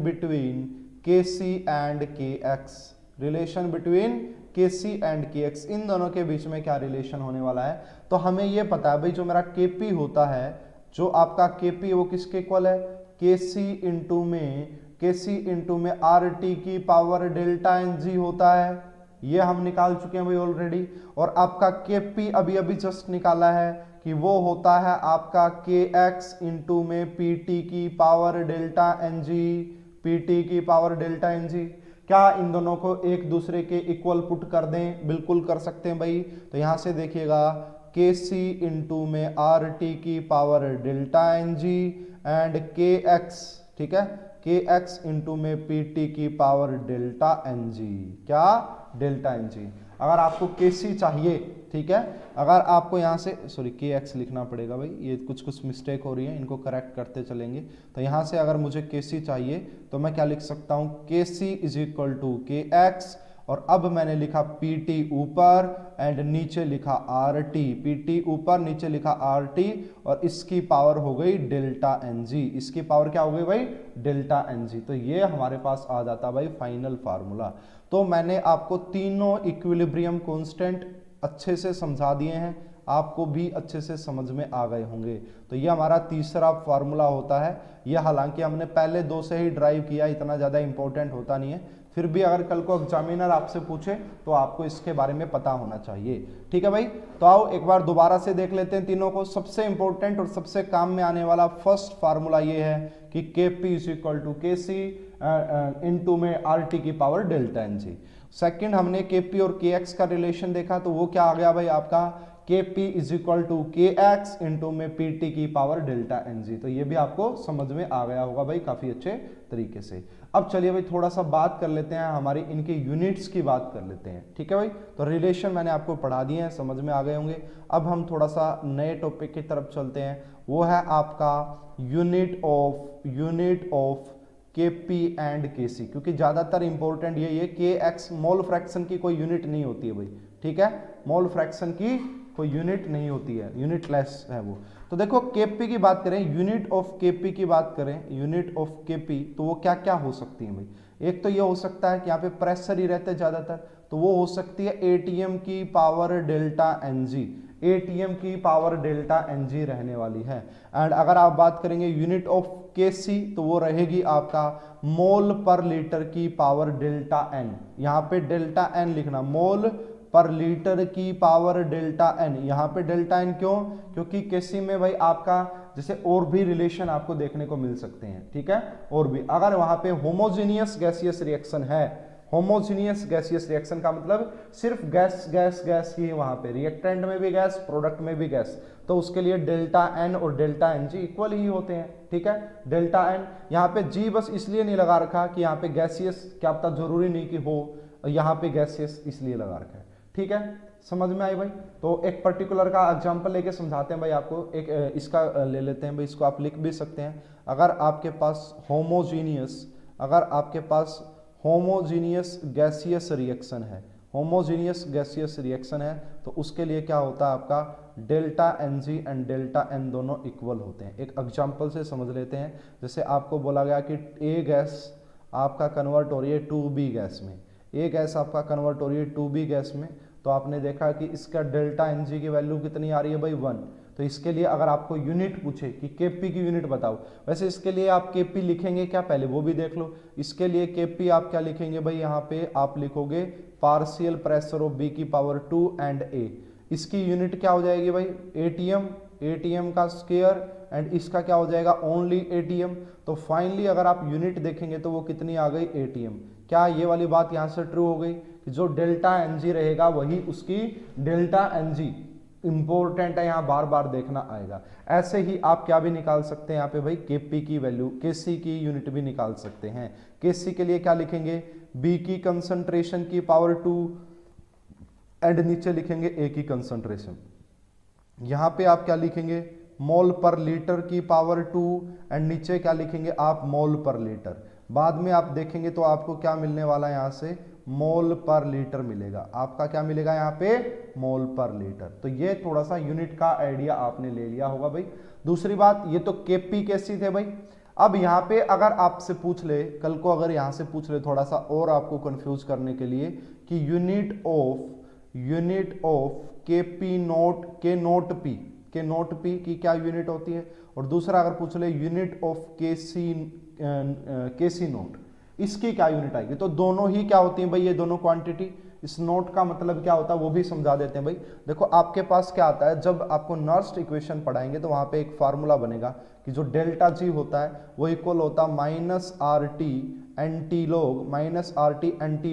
बिटवीन के सी and K x, relation between के सी एंड के एक्स, इन दोनों के बीच में क्या रिलेशन होने वाला है। तो हमें ये पता है भाई, जो मेरा केपी होता है, जो आपका केपी वो किसके इक्वल है, के सी इंटू में आर टी की पावर डेल्टा एन जी होता है, ये हम निकाल चुके हैं भाई ऑलरेडी। और आपका केपी अभी अभी जस्ट निकाला है कि वो होता है आपका के एक्स इंटू में पी टी की power delta N G, PT की पावर डेल्टा एन जी। क्या इन दोनों को एक दूसरे के इक्वल पुट कर दें, बिल्कुल कर सकते हैं भाई। तो यहां से देखिएगा के सी इंटू में आर टी की power delta N G and K X, ठीक है, के एक्स इंटू में पी टी की पावर डेल्टा एन जी, क्या डेल्टा एन जी। अगर आपको के सी चाहिए, ठीक है, अगर आपको यहाँ से सॉरी के एक्स लिखना पड़ेगा भाई, ये कुछ मिस्टेक हो रही है, इनको करेक्ट करते चलेंगे। तो यहाँ से अगर मुझे के सी चाहिए तो मैं क्या लिख सकता हूँ, के सी इज इक्वल टू के एक्स, और अब मैंने लिखा पी टी ऊपर एंड नीचे लिखा आर टी, पी टी ऊपर नीचे लिखा आर टी, और इसकी पावर हो गई डेल्टा एन जी, इसकी पावर क्या हो गई भाई, डेल्टा एन जी। तो ये हमारे पास आ जाता भाई फाइनल फार्मूला। तो मैंने आपको तीनों इक्विलिब्रियम कांस्टेंट अच्छे से समझा दिए हैं, आपको भी अच्छे से समझ में आ गए होंगे। तो ये हमारा तीसरा फार्मूला होता है, ये हालांकि हमने पहले दो से ही ड्राइव किया, इतना ज़्यादा इंपॉर्टेंट होता नहीं है, फिर भी अगर कल को एग्जामिनर आपसे पूछे तो आपको इसके बारे में पता होना चाहिए, ठीक है भाई। तो आओ एक बार दोबारा से देख लेते हैं तीनों को। सबसे इंपॉर्टेंट और सबसे काम में आने वाला फर्स्ट फार्मूला ये है कि के P is equal to K C into में आर टी की power delta N G. Second हमने के पी और के एक्स का रिलेशन देखा, तो वो क्या आ गया भाई आपका, के पी इज इक्वल टू के एक्स इंटू में पी टी की पावर डेल्टा एन जी। तो ये भी आपको समझ में आ गया होगा भाई काफी अच्छे तरीके से। अब चलिए भाई थोड़ा सा बात कर लेते हैं, हमारी इनके यूनिट्स की बात कर लेते हैं, ठीक है भाई। तो रिलेशन मैंने आपको पढ़ा दिए हैं, समझ में आ गए होंगे। अब हम थोड़ा सा नए टॉपिक की तरफ चलते हैं, वो है आपका यूनिट ऑफ के पी एंड के सी, क्योंकि ज्यादातर इंपॉर्टेंट यही है, के एक्स मोल फ्रैक्शन की कोई यूनिट नहीं होती है भाई, ठीक है, मोल फ्रैक्शन की कोई यूनिट नहीं होती है, यूनिटलेस है वो। तो देखो केपी की बात करें, यूनिट ऑफ केपी की बात करें, यूनिट ऑफ केपी, तो वो क्या क्या हो सकती है भाई। एक तो ये हो सकता है कि यहाँ पे प्रेशर ही रहते हैं ज्यादातर, तो वो हो सकती है एटीएम की power delta N G, ATM की पावर डेल्टा एन जी रहने वाली है। एंड अगर आप बात करेंगे यूनिट ऑफ के सी, तो वो रहेगी आपका मोल पर लीटर की पावर डेल्टा एन, यहाँ पे डेल्टा एन लिखना, मोल पर लीटर की पावर डेल्टा एन। यहाँ पे डेल्टा एन क्यों, क्योंकि केसी में भाई आपका जैसे और भी रिलेशन आपको देखने को मिल सकते हैं, ठीक है, और भी अगर वहां पे होमोजीनियस गैसियस रिएक्शन है, होमोजीनियस गैसियस रिएक्शन का मतलब सिर्फ गैस गैस गैस ही वहां पे, रिएक्टेंट में भी गैस, प्रोडक्ट में भी गैस, तो उसके लिए डेल्टा एन और डेल्टा एन जी इक्वल ही होते हैं, ठीक है। डेल्टा एन यहाँ पे जी बस इसलिए नहीं लगा रखा कि यहाँ पे गैसियस, क्या पता जरूरी नहीं कि हो, यहाँ पे गैसियस इसलिए लगा रखा है, ठीक है, समझ में आई भाई। तो एक पर्टिकुलर का एग्जांपल लेके समझाते हैं भाई आपको, एक इसका ले लेते हैं भाई, इसको आप लिख भी सकते हैं। अगर आपके पास होमोजीनियस गैसियस रिएक्शन है, होमोजीनियस गैसियस रिएक्शन है, तो उसके लिए क्या होता है आपका, delta N G and delta N दोनों इक्वल होते हैं। एक एग्जांपल से समझ लेते हैं, जैसे आपको बोला गया कि ए गैस आपका कन्वर्ट हो रही है 2B गैस में, ए गैस आपका कन्वर्ट हो रही है 2B गैस में, तो आपने देखा कि इसका डेल्टा एन जी की वैल्यू कितनी आ रही है भाई 1। तो इसके लिए अगर आपको यूनिट पूछे कि केपी की यूनिट बताओ, वैसे इसके लिए आप केपी लिखेंगे क्या, पहले वो भी देख लो। इसके लिए केपी आप क्या लिखेंगे भाई, यहाँ पे आप लिखोगे पार्शियल प्रेशर ऑफ बी की पावर 2 एंड ए। इसकी यूनिट क्या हो जाएगी भाई, एटीएम, एटीएम का स्क्वायर, एंड इसका क्या हो जाएगा, ओनली एटीएम। तो फाइनली अगर आप यूनिट देखेंगे तो वो कितनी आ गई, एटीएम। क्या ये वाली बात यहाँ से ट्रू हो गई कि जो डेल्टा एन जी रहेगा वही उसकी डेल्टा एन जी, इंपॉर्टेंट है, यहां बार बार देखना आएगा। ऐसे ही आप क्या भी निकाल सकते हैं यहाँ पे भाई, केपी की वैल्यू, केसी की यूनिट भी निकाल सकते हैं। केसी के लिए क्या लिखेंगे, बी की कंसंट्रेशन की पावर 2 एंड नीचे लिखेंगे ए की कंसंट्रेशन। यहां पे आप क्या लिखेंगे, मोल पर लीटर की पावर 2 एंड नीचे क्या लिखेंगे आप, मोल पर लीटर। बाद में आप देखेंगे तो आपको क्या मिलने वाला है, यहां से मोल पर लीटर मिलेगा। आपका क्या मिलेगा यहाँ पे, मोल पर लीटर। तो ये थोड़ा सा यूनिट का आइडिया आपने ले लिया होगा भाई। दूसरी बात, ये तो केपी केसी थे भाई। अब यहाँ पे अगर आपसे पूछ ले, कल को अगर यहाँ से पूछ ले थोड़ा सा और आपको कंफ्यूज करने के लिए, कि यूनिट ऑफ केपी नोट, के नोट पी की क्या यूनिट होती है, और दूसरा अगर पूछ ले यूनिट ऑफ केसी नोट, इसकी क्या यूनिट आएगी। तो दोनों ही क्या होती हैं भाई, ये दोनों क्वांटिटी। इस नोट का मतलब क्या होता है वो भी समझा देते हैं भाई। देखो आपके पास क्या आता है, जब आपको नर्स्ट इक्वेशन पढ़ाएंगे तो वहां पे एक फार्मूला बनेगा कि जो डेल्टा जी होता है वो इक्वल होता है minus R T anti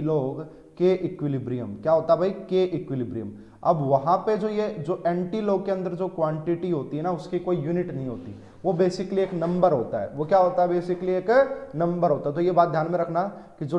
log के इक्विलिब्रियम। क्या होता है भाई, के इक्विलिब्रियम। अब वहां पे जो ये जो एंटी लॉग के अंदर जो क्वांटिटी होती है ना, उसकी कोई यूनिट नहीं होती, वो बेसिकली एक नंबर होता है। वो क्या होता है, बेसिकली एक नंबर होता है। तो ये बात ध्यान में रखना कि जो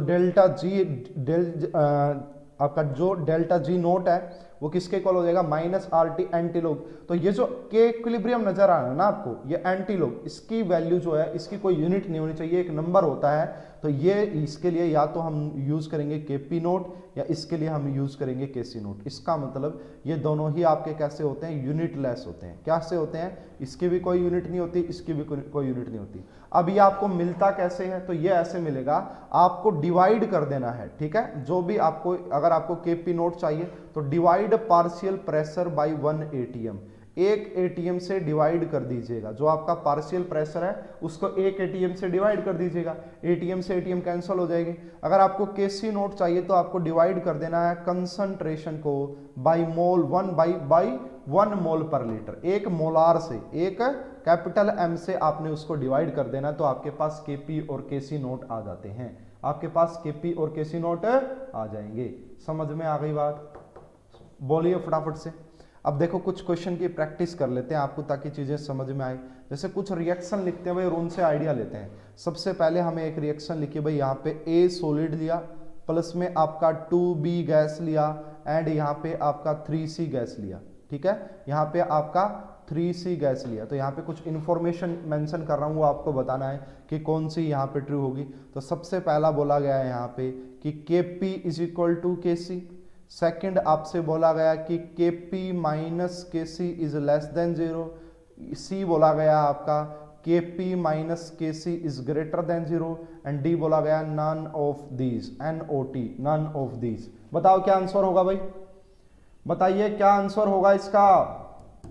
आपका जो डेल्टा जी नोट है वो किसके इक्वल हो जाएगा, minus R T anti log. तो ये जो के इक्विलिब्रियम नजर आ रहा है ना आपको, ये एंटी लॉग, इसकी वैल्यू जो है, इसकी कोई यूनिट नहीं होनी चाहिए, एक नंबर होता है। तो ये इसके लिए या तो हम यूज करेंगे केपी नोट या इसके लिए हम यूज करेंगे केसी नोट। इसका मतलब ये दोनों ही आपके कैसे होते हैं, यूनिटलेस होते हैं। कैसे होते हैं, इसकी भी कोई यूनिट नहीं होती, इसकी भी कोई यूनिट नहीं होती। अब ये आपको मिलता कैसे है, तो ये ऐसे मिलेगा, आपको डिवाइड कर देना है, ठीक है। जो भी आपको, अगर आपको केपी नोट चाहिए तो divide partial pressure by 1 ATM, एक एटीएम से डिवाइड कर दीजिएगा। जो आपका पार्शियल प्रेशर है उसको एक एटीएम से डिवाइड कर दीजिएगा, एटीएम से एटीएम कैंसिल हो जाएगी। अगर आपको केसी नोट चाहिए तो आपको डिवाइड कर देना है कंसंट्रेशन को बाय मोल, 1 मोल पर लीटर, एक मोलार से, एक कैपिटल एम से आपने उसको डिवाइड कर देना, तो आपके पास केपी और केसी नोट आ जाते हैं। आपके पास केपी और केसी नोट आ जाएंगे। समझ में आ गई बात, बोलिए फटाफट से। अब देखो कुछ क्वेश्चन की प्रैक्टिस कर लेते हैं आपको, ताकि चीजें समझ में आए। जैसे कुछ रिएक्शन लिखते हैं भाई और उनसे आइडिया लेते हैं। सबसे पहले हमें एक रिएक्शन लिखिए भाई, यहाँ पे ए सॉलिड लिया, प्लस में आपका 2B गैस लिया, एंड यहाँ पे आपका 3C गैस लिया, ठीक है। यहाँ पे आपका 3C गैस लिया। तो यहाँ पे कुछ इंफॉर्मेशन मेंशन कर रहा हूँ, वो आपको बताना है कि कौन सी यहाँ पे ट्रू होगी। तो सबसे पहला बोला गया है यहाँ पे कि Kp is equal to Kc। Second आपसे बोला गया कि Kp minus Kc is less than 0। C बोला गया आपका Kp minus Kc is greater than 0। And D बोला गया none of these, NOT, none of these. बताओ क्या आंसर होगा भाई, बताइए क्या आंसर होगा इसका,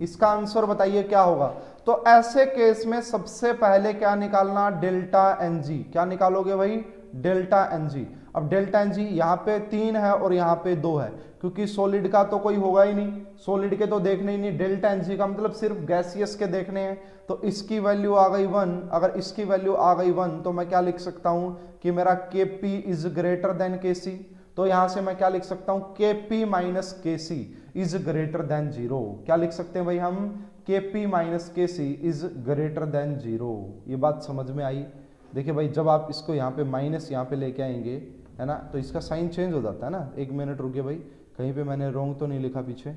इसका आंसर बताइए क्या होगा। तो ऐसे केस में सबसे पहले क्या निकालना, डेल्टा एनजी। क्या निकालोगे भाई, डेल्टा एनजी। अब डेल्टा एनजी यहाँ पे 3 है और यहाँ पे 2 है, क्योंकि सॉलिड का तो कोई होगा ही नहीं, सॉलिड के तो देखने ही नहीं। डेल्टा एनजी का मतलब सिर्फ गैसियस के देखने हैं। तो इसकी वैल्यू आ गई 1, अगर इसकी वैल्यू आ गई 1 तो मैं क्या लिख सकता हूं कि मेरा Kp is greater then Kc। तो यहां से मैं क्या लिख सकता हूं, Kp minus Kc is greater than 0। क्या लिख सकते हैं भाई हम, Kp minus Kc is greater than 0। ये बात समझ में आई। देखिए भाई, जब आप इसको यहाँ पे माइनस यहाँ पे लेके आएंगे, है ना, तो इसका साइन चेंज हो जाता है ना। एक मिनट रुकिए भाई, कहीं पे मैंने रॉन्ग तो नहीं लिखा पीछे,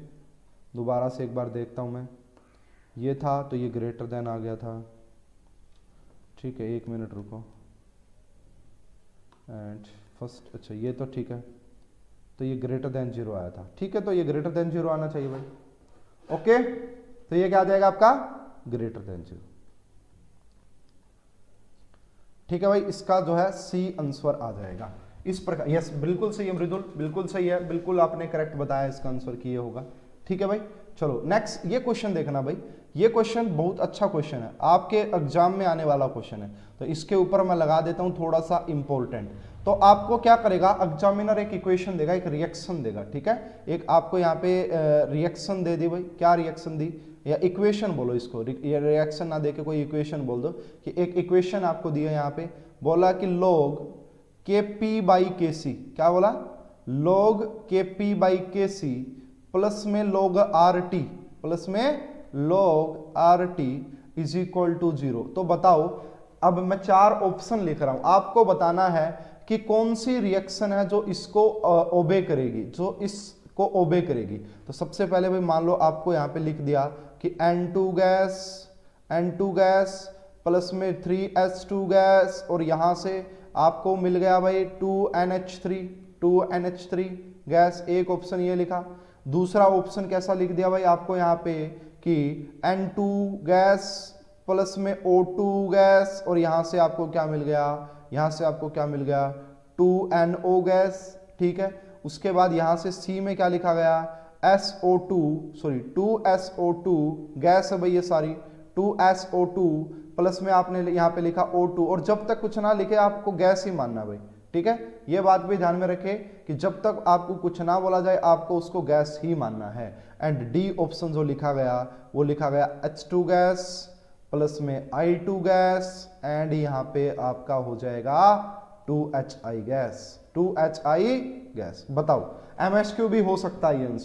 दोबारा से एक बार देखता हूँ मैं। ये था तो ये ग्रेटर देन आ गया था, ठीक है, एक मिनट रुको। एंड फर्स्ट, अच्छा ये तो ठीक है, तो ये ग्रेटर देन 0 आया था, ठीक है। तो ये ग्रेटर देन 0 आना चाहिए भाई, ओके। तो ये क्या आ जाएगा आपका, ग्रेटर देन 0, ठीक है भाई। इसका जो है सी आंसर आ जाएगा इस प्रकार। यस, बिल्कुल सही है मृदुल, बिल्कुल सही है, बिल्कुल आपने करेक्ट बताया, इसका आंसर की ये होगा, ठीक है भाई। चलो नेक्स्ट ये क्वेश्चन देखना भाई, ये क्वेश्चन बहुत अच्छा क्वेश्चन है, आपके एग्जाम में आने वाला क्वेश्चन है। तो इसके ऊपर मैं लगा देता हूं थोड़ा सा इंपॉर्टेंट। तो आपको क्या करेगा, एग्जामिनर एक इक्वेशन देगा, एक रिएक्शन देगा, ठीक है। एक आपको यहाँ पे रिएक्शन दे दी भाई, क्या रिएक्शन दी, या इक्वेशन बोलो इसको, ये रिएक्शन ना देके कोई इक्वेशन बोल दो, कि एक इक्वेशन आपको दिया यहाँ पे, बोला कि log Kp बाई Kc, क्या बोला, log Kp by Kc plus में log RT, प्लस में log RT is equal to 0। तो बताओ, अब मैं 4 ऑप्शन लिख रहा हूं, आपको बताना है कि कौन सी रिएक्शन है जो इसको ओबे करेगी, जो इसको ओबे करेगी। तो सबसे पहले भाई मान लो आपको यहां पे लिख दिया कि N2 गैस प्लस में 3H2 गैस, और यहां से आपको मिल गया भाई 2NH3 गैस। एक ऑप्शन ये लिखा। दूसरा ऑप्शन कैसा लिख दिया भाई आपको यहाँ पे कि N2 गैस प्लस में O2 गैस, और यहां से आपको क्या मिल गया, यहां से आपको क्या मिल गया 2NO गैस। ठीक है, उसके बाद यहां से C में क्या लिखा गया SO2 गैस है भाई ये सारी, 2SO2 प्लस में आपने यहां पे लिखा O2, और जब तक कुछ ना लिखे आपको गैस ही मानना भाई। ठीक है, ये बात भी ध्यान में रखें कि जब तक आपको कुछ ना बोला जाए आपको उसको गैस ही मानना है। एंड डी ऑप्शन जो लिखा गया वो लिखा गया H2 गैस प्लस में I2 गैस, एंड यहां पे आपका हो जाएगा 2HI गैस। बताओ, MSQ भी हो सकता है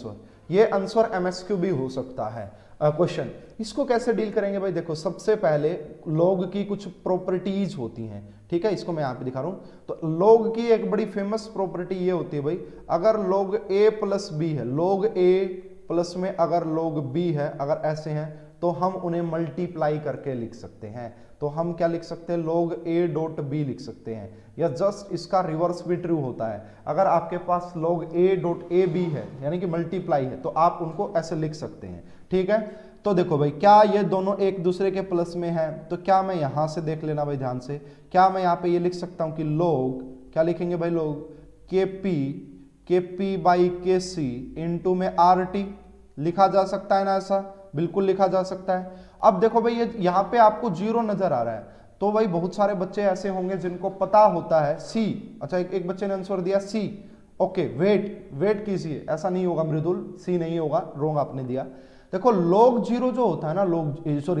ये आंसर MSQ भी हो सकता है क्वेश्चन। इसको कैसे डील करेंगे भाई, देखो सबसे पहले लॉग की कुछ प्रॉपर्टीज होती हैं। ठीक है, इसको मैं यहां पे दिखा रहा हूं। तो लॉग की एक बड़ी फेमस प्रॉपर्टी ये होती है भाई, अगर log A प्लस बी है, log A प्लस में अगर log B है, अगर ऐसे हैं तो हम उन्हें मल्टीप्लाई करके लिख सकते हैं। तो हम क्या लिख सकते हैं, log A डॉट B लिख सकते हैं, या जस्ट इसका रिवर्स भी ट्रू होता है। अगर आपके पास log A dot A B है यानी कि मल्टीप्लाई है, तो आप उनको ऐसे लिख सकते हैं। ठीक है, तो देखो भाई क्या ये दोनों एक दूसरे के प्लस में है, तो क्या मैं यहां से देख लेना भाई ध्यान से, क्या मैं यहां पे ये लिख सकता हूं कि log, क्या लिखेंगे भाई log KP by KC into में RT लिखा जा सकता है ना, ऐसा बिल्कुल लिखा जा सकता है। अब देखो भाई ये यहाँ पे आपको 0 नजर आ रहा है, तो भाई बहुत सारे बच्चे ऐसे होंगे जिनको पता होता है C। अच्छा, एक बच्चे ने आंसर दिया C। ओके, वेट कीजिए, ऐसा नहीं होगा मृदुल, C नहीं होगा, रोंग आपने दिया। देखो log 0 जो होता है ना,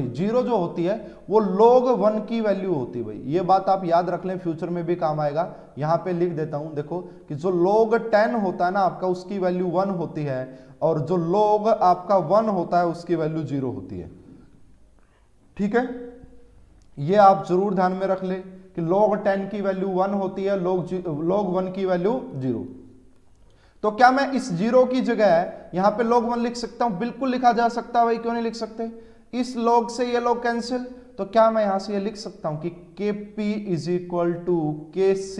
जीरो जो होती है वो log 1 की वैल्यू होती है भाई। ये बात आप याद रख लें, फ्यूचर में भी काम आएगा। यहां पे लिख देता हूं, देखो कि जो log 10 होता है ना आपका, उसकी वैल्यू 1 होती है, और जो log आपका 1 होता है उसकी वैल्यू 0 होती है। ठीक है, ये आप जरूर ध्यान में रख ले कि log 10 की वैल्यू 1 होती है, log 1 की वैल्यू 0। तो क्या मैं इस 0 की जगह यहां पे log 1 लिख सकता हूं? बिल्कुल लिखा जा सकता है भाई, क्यों नहीं लिख सकते। इस log से ये log कैंसिल, तो क्या मैं यहां से ये लिख सकता हूं कि KP is equal to KC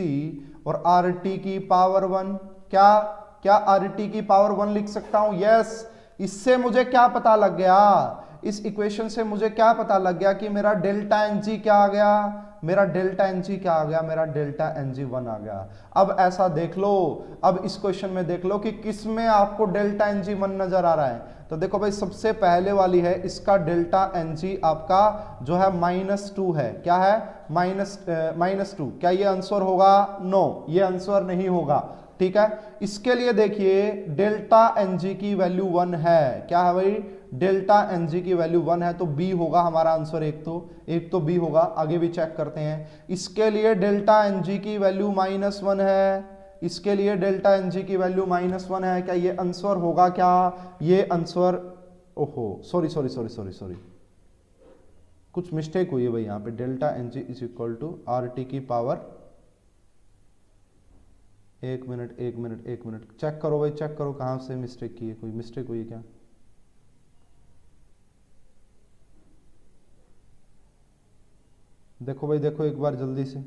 और RT की पावर 1। क्या RT की पावर 1 लिख सकता हूं? यस। इससे मुझे क्या पता लग गया, इस इक्वेशन से मुझे क्या पता लग गया कि मेरा डेल्टा NG क्या आ गया, मेरा डेल्टा NG क्या आ गया, मेरा डेल्टा NG 1 आ गया। अब ऐसा देख लो, अब इस क्वेश्चन में देख लो कि किस में आपको डेल्टा NG 1 नजर आ रहा है। तो देखो भाई सबसे पहले वाली है, इसका डेल्टा NG आपका जो है -2 है। क्या है? -2। क्या ये आंसर होगा? नो, ये आंसर नहीं होगा। ठीक है, इसके लिए देखिए डेल्टा NG की वैल्यू 1 है। क्या है भाई? डेल्टा NG की वैल्यू 1 है, तो बी होगा हमारा आंसर। एक तो बी होगा। आगे भी चेक करते हैं। इसके लिए डेल्टा NG की वैल्यू -1 है, इसके लिए डेल्टा NG की वैल्यू -1 है। क्या ये आंसर होगा? क्या ये आंसर, ओहो सॉरी, कुछ मिस्टेक हुई है भाई यहाँ पे। Delta NG is equal to RT की पावर, एक मिनट चेक करो भाई, चेक करो कहां से मिस्टेक की है, कोई मिस्टेक हुई है क्या? देखो भाई, देखो एक बार जल्दी से।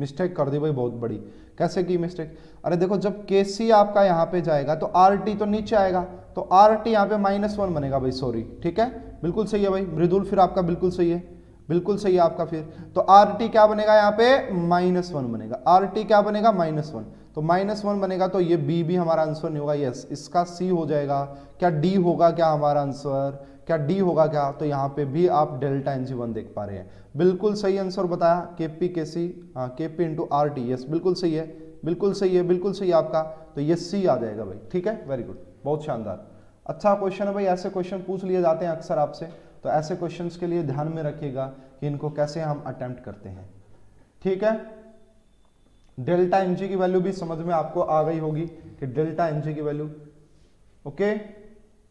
मिस्टेक कर दी भाई, बहुत बड़ी। कैसे की मिस्टेक? अरे देखो, जब KC आपका यहां पे जाएगा तो RT तो नीचे आएगा, तो RT यहां पे -1 बनेगा भाई। सॉरी, ठीक है, बिल्कुल सही है भाई मृदुल, फिर आपका बिल्कुल सही है, बिल्कुल सही है आपका। फिर तो RT क्या बनेगा यहाँ पे? -1 बनेगा। RT क्या बनेगा? -1। तो -1 बनेगा, तो ये B भी हमारा आंसर नहीं होगा। यस, इसका C हो जाएगा। क्या D होगा क्या हमारा आंसर? क्या D होगा क्या? तो यहाँ पे भी आप डेल्टा NG 1 देख पा रहे हैं। बिल्कुल सही आंसर बताया, KP KC KP into RT। Yes, बिल्कुल सही है, बिल्कुल सही है, बिल्कुल सही है आपका। तो ये C आ जाएगा भाई। ठीक है, वेरी गुड, बहुत शानदार, अच्छा क्वेश्चन है भाई। ऐसे क्वेश्चन पूछ लिए जाते हैं अक्सर आपसे, तो ऐसे क्वेश्चंस के लिए ध्यान में रखिएगा कि इनको कैसे हम अटेम्प्ट करते हैं। ठीक है, डेल्टा NG की वैल्यू भी समझ में आपको आ गई होगी कि डेल्टा NG की वैल्यू, ओके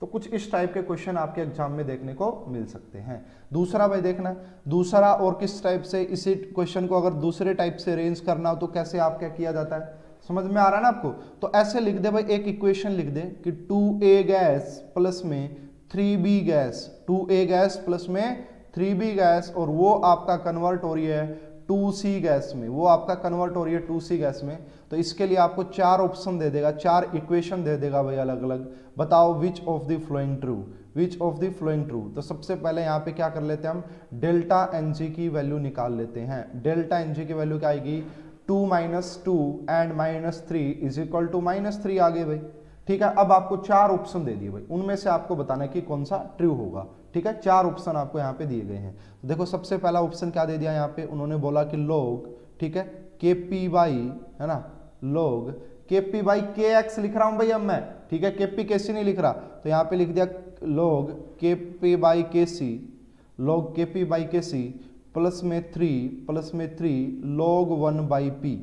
तो कुछ इस टाइप के क्वेश्चन आपके एग्जाम में देखने को मिल सकते हैं। दूसरा भाई देखना, दूसरा और किस टाइप से इसी क्वेश्चन को अगर दूसरे टाइप से अरेंज करना हो तो कैसे आप क्या किया जाता है, समझ में आ रहा है ना आपको। तो ऐसे लिख दे भाई, एक इक्वेशन लिख दे कि 2a गैस प्लस में 3b gas, 2a gas plus में 3b गैस, और वो आपका कन्वर्ट हो रही है 2c गैस में, वो आपका कन्वर्ट हो रही है 2c गैस में। तो इसके लिए आपको 4 ऑप्शन दे देगा, 4 इक्वेशन दे देगा भाई अलग अलग। बताओ which of the flowing true, which of the flowing true. तो सबसे पहले यहाँ पे क्या कर लेते हैं हम, डेल्टा एनजी की वैल्यू निकाल लेते हैं। डेल्टा एनजी की वैल्यू क्या आएगी, 2 - 2 एंड -3 इज इक्वल टू -3 आ गए भाई। ठीक है, अब आपको 4 ऑप्शन दे दिए भाई, उनमें से आपको बताना है कि कौन सा ट्रू होगा। ठीक है, 4 ऑप्शन आपको यहाँ पे दिए गए हैं। तो देखो सबसे पहला ऑप्शन क्या दे दिया यहाँ पे, उन्होंने बोला कि log, ठीक है, KP बाई, है ना, log KP बाई KX लिख रहा हूं भाई अब मैं, ठीक है, KP KC नहीं लिख रहा, तो यहाँ पे लिख दिया log KP by KC, log KP by KC plus में 3 log 1 बाई P,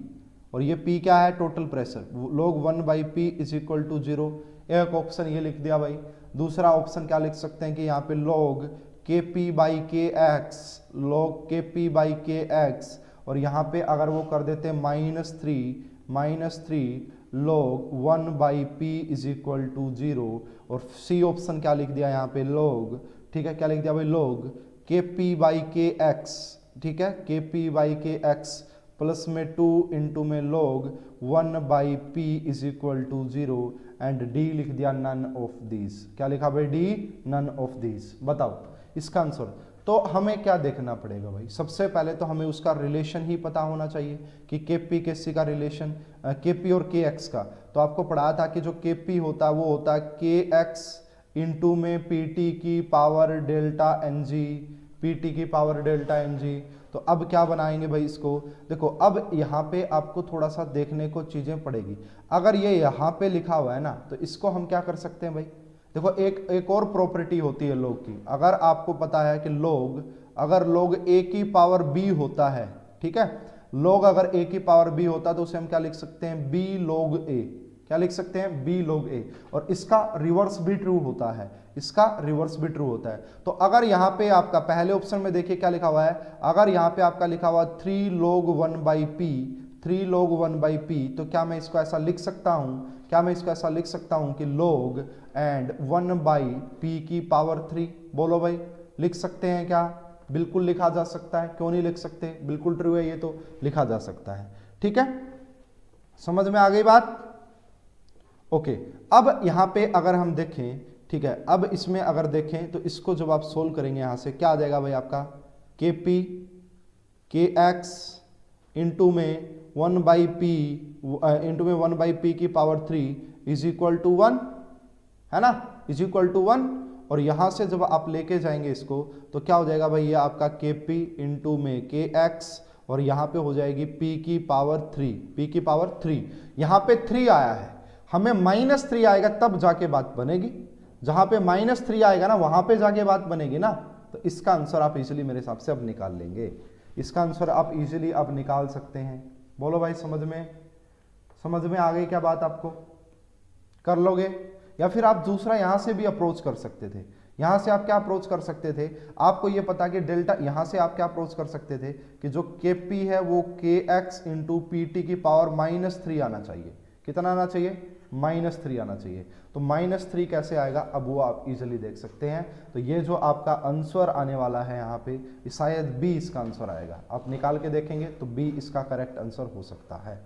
और ये P क्या है, total pressure, log 1 by P is equal to 0। एक ऑप्शन ये लिख दिया भाई। दूसरा ऑप्शन क्या लिख सकते हैं कि यहाँ पे log KP by KX, log KP by KX, और यहाँ पे अगर वो कर देते हैं -3 log 1 by P is equal to 0, और सी ऑप्शन क्या लिख दिया यहाँ पे log, ठीक है, क्या लिख दिया भाई, log KP बाई KX, ठीक है, KP बाई KX प्लस में 2 इंटू में log 1 by P is equal to 0, and D लिख दिया नन ऑफ दीज। क्या लिखा भाई, डी नन ऑफ दीज। बताओ इसका आंसर। तो हमें क्या देखना पड़ेगा भाई, सबसे पहले तो हमें उसका रिलेशन ही पता होना चाहिए कि KP KC का रिलेशन, KP और KX का। तो आपको पढ़ा था कि जो KP होता है वो होता है KX इंटू में PT की पावर डेल्टा NG, PT की पावर डेल्टा NG। तो अब क्या बनाएंगे भाई इसको, देखो अब यहाँ पे आपको थोड़ा सा देखने को चीजें पड़ेगी। अगर ये यहाँ पे लिखा हुआ है ना, तो इसको हम क्या कर सकते हैं भाई, देखो एक और प्रॉपर्टी होती है log की। अगर आपको पता है कि log, अगर log a की पावर b होता है, ठीक है, log अगर a की पावर b होता है तो उसे हम क्या लिख सकते हैं, b log a। क्या लिख सकते हैं, b log a। और इसका रिवर्स भी ट्रू होता है, इसका रिवर्स भी ट्रू होता है। तो अगर यहाँ पे आपका पहले ऑप्शन में देखिए क्या लिखा हुआ है, अगर यहाँ पे आपका लिखा हुआ 3 log 1 by P, 3 log 1 by P, तो क्या मैं इसको ऐसा लिख सकता हूँ, क्या मैं इसको ऐसा लिख सकता हूँ कि log एंड 1 बाई P की पावर 3। बोलो भाई, लिख सकते हैं क्या, बिल्कुल लिखा जा सकता है, क्यों नहीं लिख सकते, बिल्कुल ट्रू है ये, तो लिखा जा सकता है। ठीक है, समझ में आ गई बात। ओके, अब यहाँ पे अगर हम देखें, ठीक है, अब इसमें अगर देखें तो इसको जब आप सोल्व करेंगे यहाँ से क्या आ जाएगा भाई आपका, KP KX इंटू में 1 बाई P इंटू में 1 बाई P की पावर 3 इज इक्वल टू 1, है ना, इज इक्वल टू 1। और यहाँ से जब आप लेके जाएंगे इसको तो क्या हो जाएगा भाई, ये आपका KP इंटू में KX, और यहाँ पे हो जाएगी P की पावर 3, P की पावर 3। यहाँ पे 3 आया है, हमें -3 आएगा तब जाके बात बनेगी, जहां पे -3 आएगा ना वहां पे जाके बात बनेगी ना। तो इसका आंसर आप इजीली मेरे हिसाब से अब निकाल लेंगे, इसका आंसर आप इजीली अब निकाल सकते हैं। बोलो भाई, समझ में आ गई क्या बात, आपको कर लोगे। या फिर आप दूसरा यहां से भी अप्रोच कर सकते थे। यहां से आप क्या अप्रोच कर सकते थे, आपको ये पता कि डेल्टा, यहां से आप क्या अप्रोच कर सकते थे कि जो KP है वो KX इंटू PT की पावर -3 आना चाहिए। कितना आना चाहिए, -3 आना चाहिए। तो -3 कैसे आएगा, अब वो आप इजीली देख सकते हैं। तो ये जो आपका आंसर आने वाला है यहाँ पे, शायद B इसका आंसर आएगा। आप निकाल के देखेंगे तो B इसका करेक्ट आंसर हो सकता है।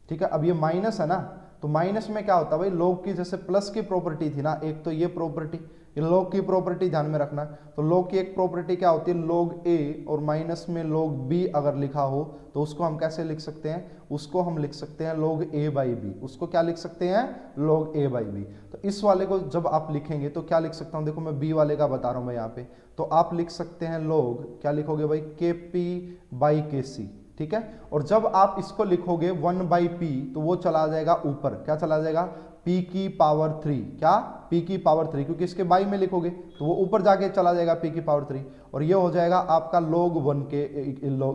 ठीक है, अब ये माइनस है ना, तो माइनस में क्या होता है भाई, log की जैसे प्लस की प्रॉपर्टी थी ना, एक तो ये प्रॉपर्टी, ये log की प्रॉपर्टी ध्यान में रखना। तो log की एक प्रॉपर्टी क्या होती है, log a, और माइनस में log b अगर लिखा हो तो उसको हम कैसे लिख सकते हैं, उसको हम लिख सकते हैं log a बाई b। उसको क्या लिख सकते हैं, log a बाई b। तो इस वाले को जब आप लिखेंगे तो क्या लिख सकता हूँ, देखो मैं b वाले का बता रहा हूँ मैं यहाँ पे, तो आप लिख सकते हैं log, क्या लिखोगे भाई, KP बाई KC। ठीक है, और जब आप इसको लिखोगे 1 बाई P तो वो चला जाएगा ऊपर, क्या चला जाएगा, P की पावर 3, क्या, P की पावर 3, क्योंकि इसके बाई में लिखोगे तो वो ऊपर जाके चला जाएगा P की पावर 3, और ये हो जाएगा आपका log 1 के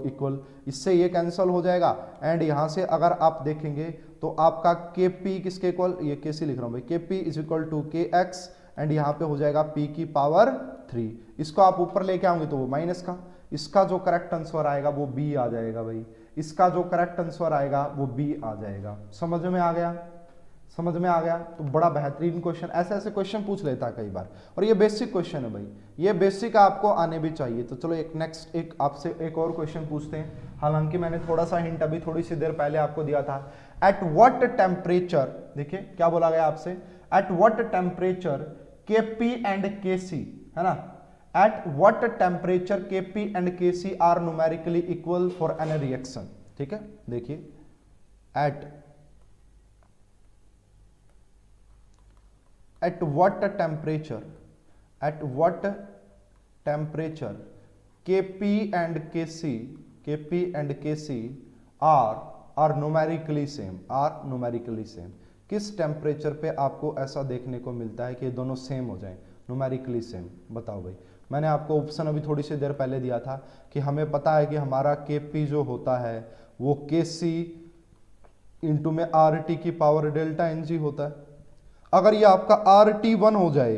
इक्वल, इससे ये कैंसिल हो जाएगा। एंड यहाँ से अगर आप देखेंगे तो आपका KP किसके इक्वल, ये KC लिख रहा हूँ भाई, KP is equal to KX and यहाँ पे हो जाएगा p की पावर 3। इसको आप ऊपर लेके आओगे तो वो माइनस का, इसका जो करेक्ट आंसर आएगा वो b आ जाएगा भाई, इसका जो करेक्ट आंसर आएगा वो b आ जाएगा। समझ में आ गया? समझ में आ गया? तो बड़ा बेहतरीन क्वेश्चन, ऐसे ऐसे क्वेश्चन पूछ लेता है कई बार, और ये बेसिक क्वेश्चन है भाई, ये बेसिक आपको आने भी चाहिए। तो चलो एक नेक्स्ट एक आपसे एक और क्वेश्चन पूछते हैं, हालांकि मैंने थोड़ा सा हिंट अभी थोड़ी सी देर पहले आपको दिया था। एट व्हाट टेम्परेचर, देखिए क्या बोला गया आपसे, at what temperature Kp and Kc, है ना, at what temperature Kp and Kc are numerically equal for an reaction. ठीक है, देखिए at what temperature Kp and Kc are numerically same, किस टेम्परेचर पे आपको ऐसा देखने को मिलता है कि ये दोनों सेम हो जाएं, न्यूमेरिकली सेम? बताओ भाई। मैंने आपको ऑप्शन अभी थोड़ी सी देर पहले दिया था कि हमें पता है कि हमारा Kp जो होता है वो Kc इंटू में RT की पावर डेल्टा Ng होता है। अगर ये आपका RT1 हो जाए,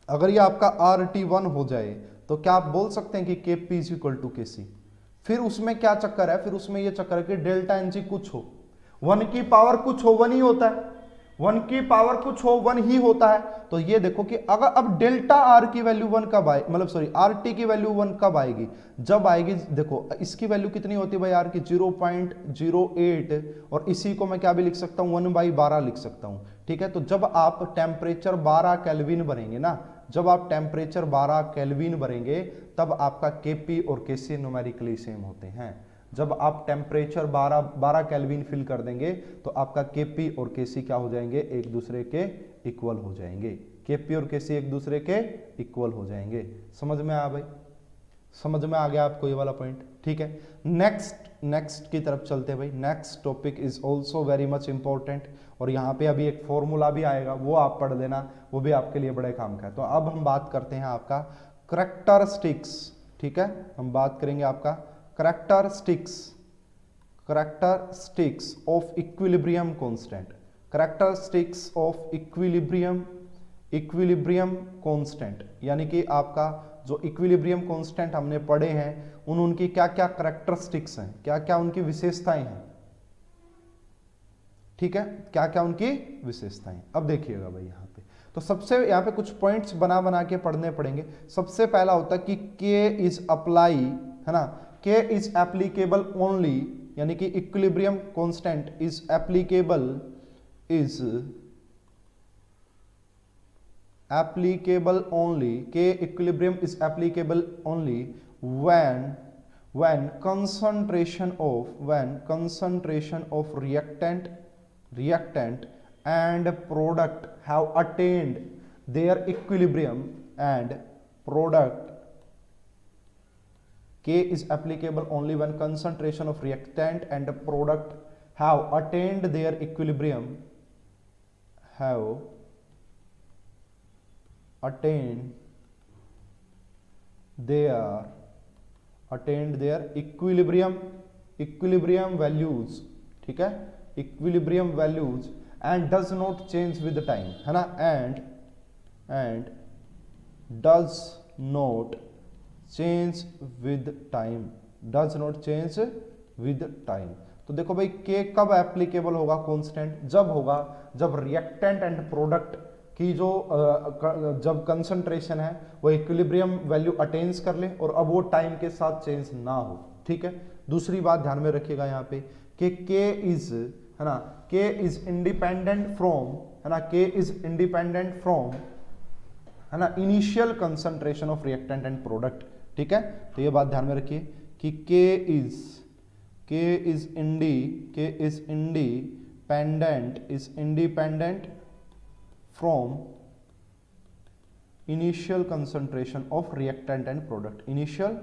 अगर ये आपका RT1 हो जाए तो क्या आप बोल सकते हैं कि Kp is equal to Kc? फिर उसमें क्या चक्कर है, फिर उसमें ये चक्कर है कि डेल्टा Ng कुछ हो, 1 की पावर कुछ हो 1 ही होता है, 1 की पावर कुछ हो 1 ही होता है। तो ये देखो कि अगर अब डेल्टा आर की वैल्यू 1 कब आए, मतलब सॉरी RT की वैल्यू 1 कब आएगी? जब आएगी, देखो इसकी वैल्यू कितनी होती है भाई आर की, 0.08, और इसी को मैं क्या भी लिख सकता हूँ 1/12 लिख सकता हूँ। ठीक है, तो जब आप टेम्परेचर 12 केल्विन भरेंगे ना, जब आप टेम्परेचर 12 केल्विन भरेंगे तब आपका Kp और Kc न्यूमेरिकली सेम होते हैं। जब आप टेम्परेचर 12 केल्विन फिल कर देंगे तो आपका Kp और Kc क्या हो जाएंगे, एक दूसरे के इक्वल हो जाएंगे। Kp और Kc एक दूसरे के इक्वल हो जाएंगे। समझ में आया भाई? समझ में आ गया आपको ये वाला पॉइंट? ठीक है, नेक्स्ट की तरफ चलते हैं भाई। Next topic is also very much important, और यहाँ पे अभी एक फॉर्मूला भी आएगा, वो आप पढ़ लेना, वो भी आपके लिए बड़े काम का है। तो अब हम बात करते हैं आपका करैक्टरिस्टिक्स। ठीक है, हम बात करेंगे आपका characteristics of equilibrium constant, characteristics of equilibrium constant, यानी कि आपका जो इक्विलिब्रियम कांस्टेंट हमने पढ़े हैं उनकी क्या क्या करैक्टरिस्टिक्स हैं, क्या क्या उनकी विशेषताएं हैं। ठीक है, क्या क्या उनकी विशेषताएं। अब देखिएगा भाई यहाँ पे, तो सबसे यहाँ पे कुछ पॉइंट्स बना के पढ़ने पड़ेंगे। सबसे पहला होता है कि K इज अप्लाई, है ना, K इज एप्लीकेबल ओनली, यानी कि equilibrium constant is applicable only, K equilibrium is applicable only when concentration of reactant and product have attained their equilibrium, and product K is applicable only when concentration of reactant and product have attained their equilibrium, attained their equilibrium values, ठीक है, equilibrium values, and does not change with the time, है ना, and does not change with time, तो देखो भाई K कब applicable होगा constant? जब होगा जब रिएक्टेंट एंड प्रोडक्ट की जो जब कंसंट्रेशन है वो इक्विलिब्रियम वैल्यू अटेन्स कर ले और अब वो टाइम के साथ चेंज ना हो। ठीक है, दूसरी बात ध्यान में रखिएगा यहाँ पे कि K इज, है ना, K इज इंडिपेंडेंट फ्रॉम, है ना, K इज इंडिपेंडेंट फ्रॉम, है ना, initial concentration of reactant and product. ठीक है, तो ये बात ध्यान में रखिए कि K is independent from initial concentration of reactant and product, initial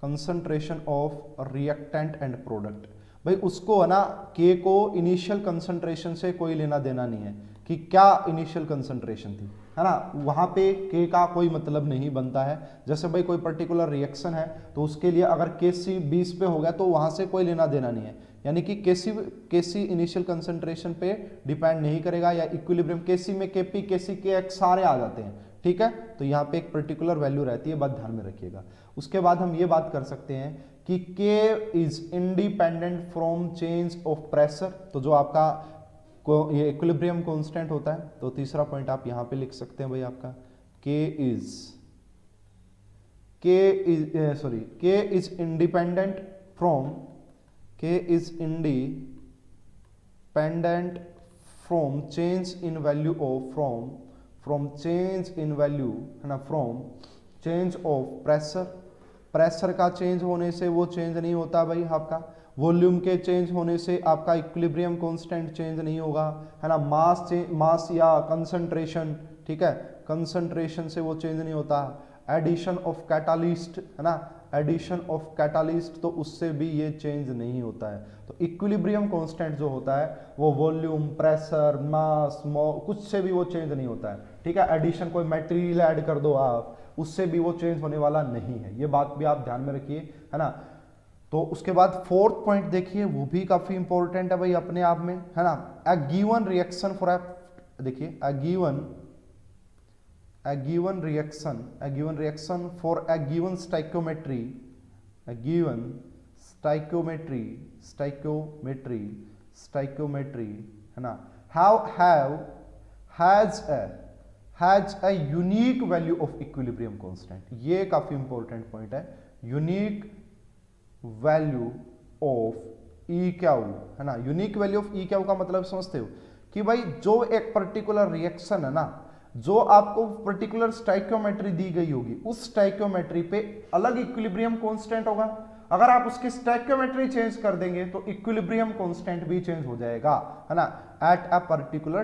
concentration of reactant and product. भाई उसको, है ना, K को इनिशियल कंसंट्रेशन से कोई लेना देना नहीं है कि क्या इनिशियल कंसंट्रेशन थी, है ना, वहां पे K का कोई मतलब नहीं बनता है। जैसे भाई कोई पर्टिकुलर रिएक्शन है तो उसके लिए अगर Kc 20 पे हो गया तो वहां से कोई लेना देना नहीं है यानी कि केसी इनिशियल कंसंट्रेशन पे डिपेंड नहीं करेगा, या इक्विलिब्रियम केसी में केपी केसी के एक्स सारे आ जाते हैं, ठीक है। तो यहाँ पे एक पर्टिकुलर वैल्यू रहती है, बात ध्यान में रखिएगा। उसके बाद हम ये बात कर सकते हैं कि के is independent from change of pressure, तो जो आपका ये इक्विलिब्रियम कांस्टेंट होता है, तो तीसरा पॉइंट आप यहां पे लिख सकते हैं भाई आपका के is independent from change in value of from change in value है ना, फ्रॉम चेंज ऑफ प्रेशर का चेंज होने से वो चेंज नहीं होता भाई आपका, वॉल्यूम के चेंज होने से आपका इक्विलिब्रियम कांस्टेंट चेंज नहीं होगा, है ना, मास या कंसंट्रेशन, ठीक है, कंसंट्रेशन से वो चेंज नहीं होता, एडिशन ऑफ कैटालिस्ट, है ना, एडिशन ऑफ कैटालिस्ट, तो उससे भी ये चेंज नहीं होता है। तो इक्विलिब्रियम कांस्टेंट जो होता है वो वॉल्यूम, प्रेशर, मास, कुछ से भी वो चेंज नहीं होता है, ठीक है। एडिशन कोई मटेरियल ऐड कर दो आप, उससे भी वो चेंज होने वाला नहीं है, ये बात भी आप ध्यान में रखिए, है ना। तो उसके बाद फोर्थ पॉइंट देखिए, वो भी काफी इंपॉर्टेंट है भाई अपने आप में, है ना। अ गिवन रिएक्शन फॉर देखिए a given reaction for a given stoichiometry है ना, has a unique value of equilibrium constant. ये काफी इंपॉर्टेंट पॉइंट है, unique value of E Q, है ना। Unique value of E Q का मतलब समझते हो कि भाई जो एक पर्टिकुलर रिएक्शन है ना, जो आपको पर्टिकुलर स्टाइकियोमेट्री दी गई होगी, उस स्टाइकियोमेट्री पे अलग इक्विलिब्रियम कांस्टेंट होगा। अगर आप उसकी स्टाइकियोमेट्री चेंज कर देंगे तो इक्विलिब्रियम कांस्टेंट भी चेंज हो जाएगा, है ना, एट अ पर्टिकुलर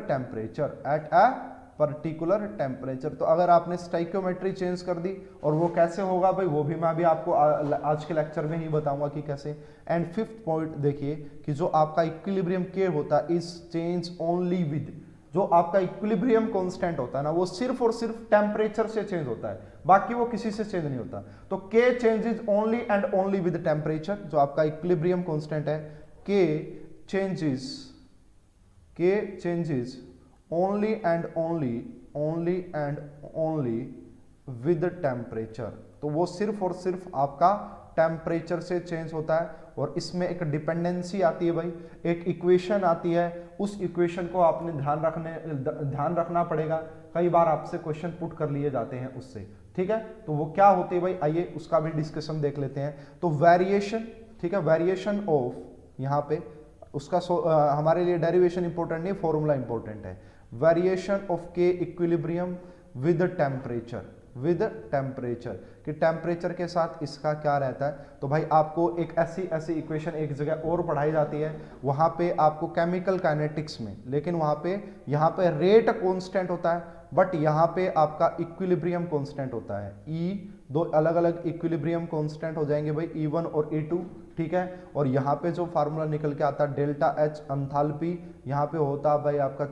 टेम्परेचर। तो अगर आपने स्टाइकियोमेट्री चेंज कर दी, और वो कैसे होगा भाई, वो भी मैं अभी आपको आज के लेक्चर में ही बताऊंगा कि कैसे। एंड फिफ्थ पॉइंट देखिए कि जो आपका इक्विलिब्रियम के होता है इज चेंज ओनली विद, जो आपका इक्विलिब्रियम कांस्टेंट होता है ना, वो सिर्फ और सिर्फ टेम्परेचर से चेंज होता है, बाकी वो किसी से चेंज नहीं होता। तो के changes only and only with temperature, जो आपका इक्विलिब्रियम कांस्टेंट है, के changes only and only with temperature, तो वो सिर्फ और सिर्फ आपका टेम्परेचर से चेंज होता है। और इसमें एक डिपेंडेंसी आती है भाई, एक इक्वेशन आती है, उस इक्वेशन को आपने ध्यान रखना पड़ेगा। कई बार आपसे क्वेश्चन पुट कर लिए जाते हैं उससे, ठीक है। तो वो क्या होती है भाई, आइए उसका भी डिस्कशन देख लेते हैं। तो वेरिएशन, ठीक है, वेरिएशन ऑफ, यहाँ पे उसका हमारे लिए डेरिवेशन इंपॉर्टेंट नहीं, फॉर्मूला इंपॉर्टेंट है। वेरिएशन ऑफ के इक्विलिब्रियम विद टेम्परेचर, कि टेम्परेचर के साथ इसका क्या रहता है। तो भाई आपको एक ऐसी इक्वेशन एक जगह और पढ़ाई जाती है, वहां पे आपको केमिकल काइनेटिक्स में, लेकिन यहाँ पे रेट कांस्टेंट होता है, बट यहाँ पे आपका इक्विलिब्रियम कांस्टेंट होता है। दो अलग अलग इक्विलिब्रियम कांस्टेंट हो जाएंगे भाई, E1 और E2, ठीक है। और यहाँ पे जो फार्मूला निकल के आता है डेल्टा H एंथैल्पी, यहाँ पे होता है भाई आपका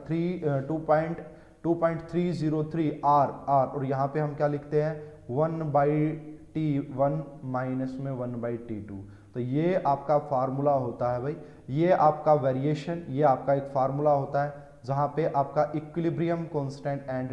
2.303 R, और यहाँ पे हम क्या लिखते हैं 1/T1 माइनस में 1/T2। तो ये आपका फार्मूला होता है भाई, ये आपका वेरिएशन, ये आपका एक फार्मूला होता है जहाँ पे आपका इक्विलिब्रियम कांस्टेंट एंड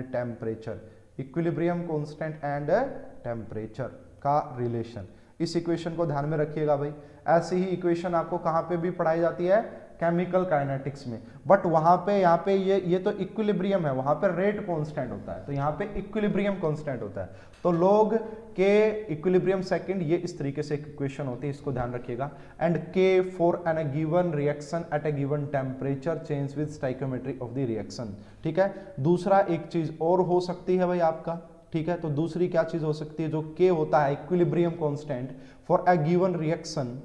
टेम्परेचर का रिलेशन, इस इक्वेशन को ध्यान में रखिएगा भाई। ऐसी ही इक्वेशन आपको कहाँ पे भी पढ़ाई जाती है, केमिकल काइनेटिक्स में, बट वहां पे यहाँ पे ये तो इक्विलिब्रियम है, वहां पे रेट कांस्टेंट होता है, तो यहाँ पे इक्विलिब्रियम कांस्टेंट होता है। तो लॉग के इक्विलिब्रियम सेकंड, ये इस तरीके से इक्वेशन होती है, इसको ध्यान रखिएगा। And K for an given reaction at a given temperature change with stoichiometry of the reaction, ठीक है। दूसरा एक चीज और हो सकती है भाई आपका, ठीक है। तो दूसरी क्या चीज हो सकती है, जो के होता है equilibrium constant for a given reaction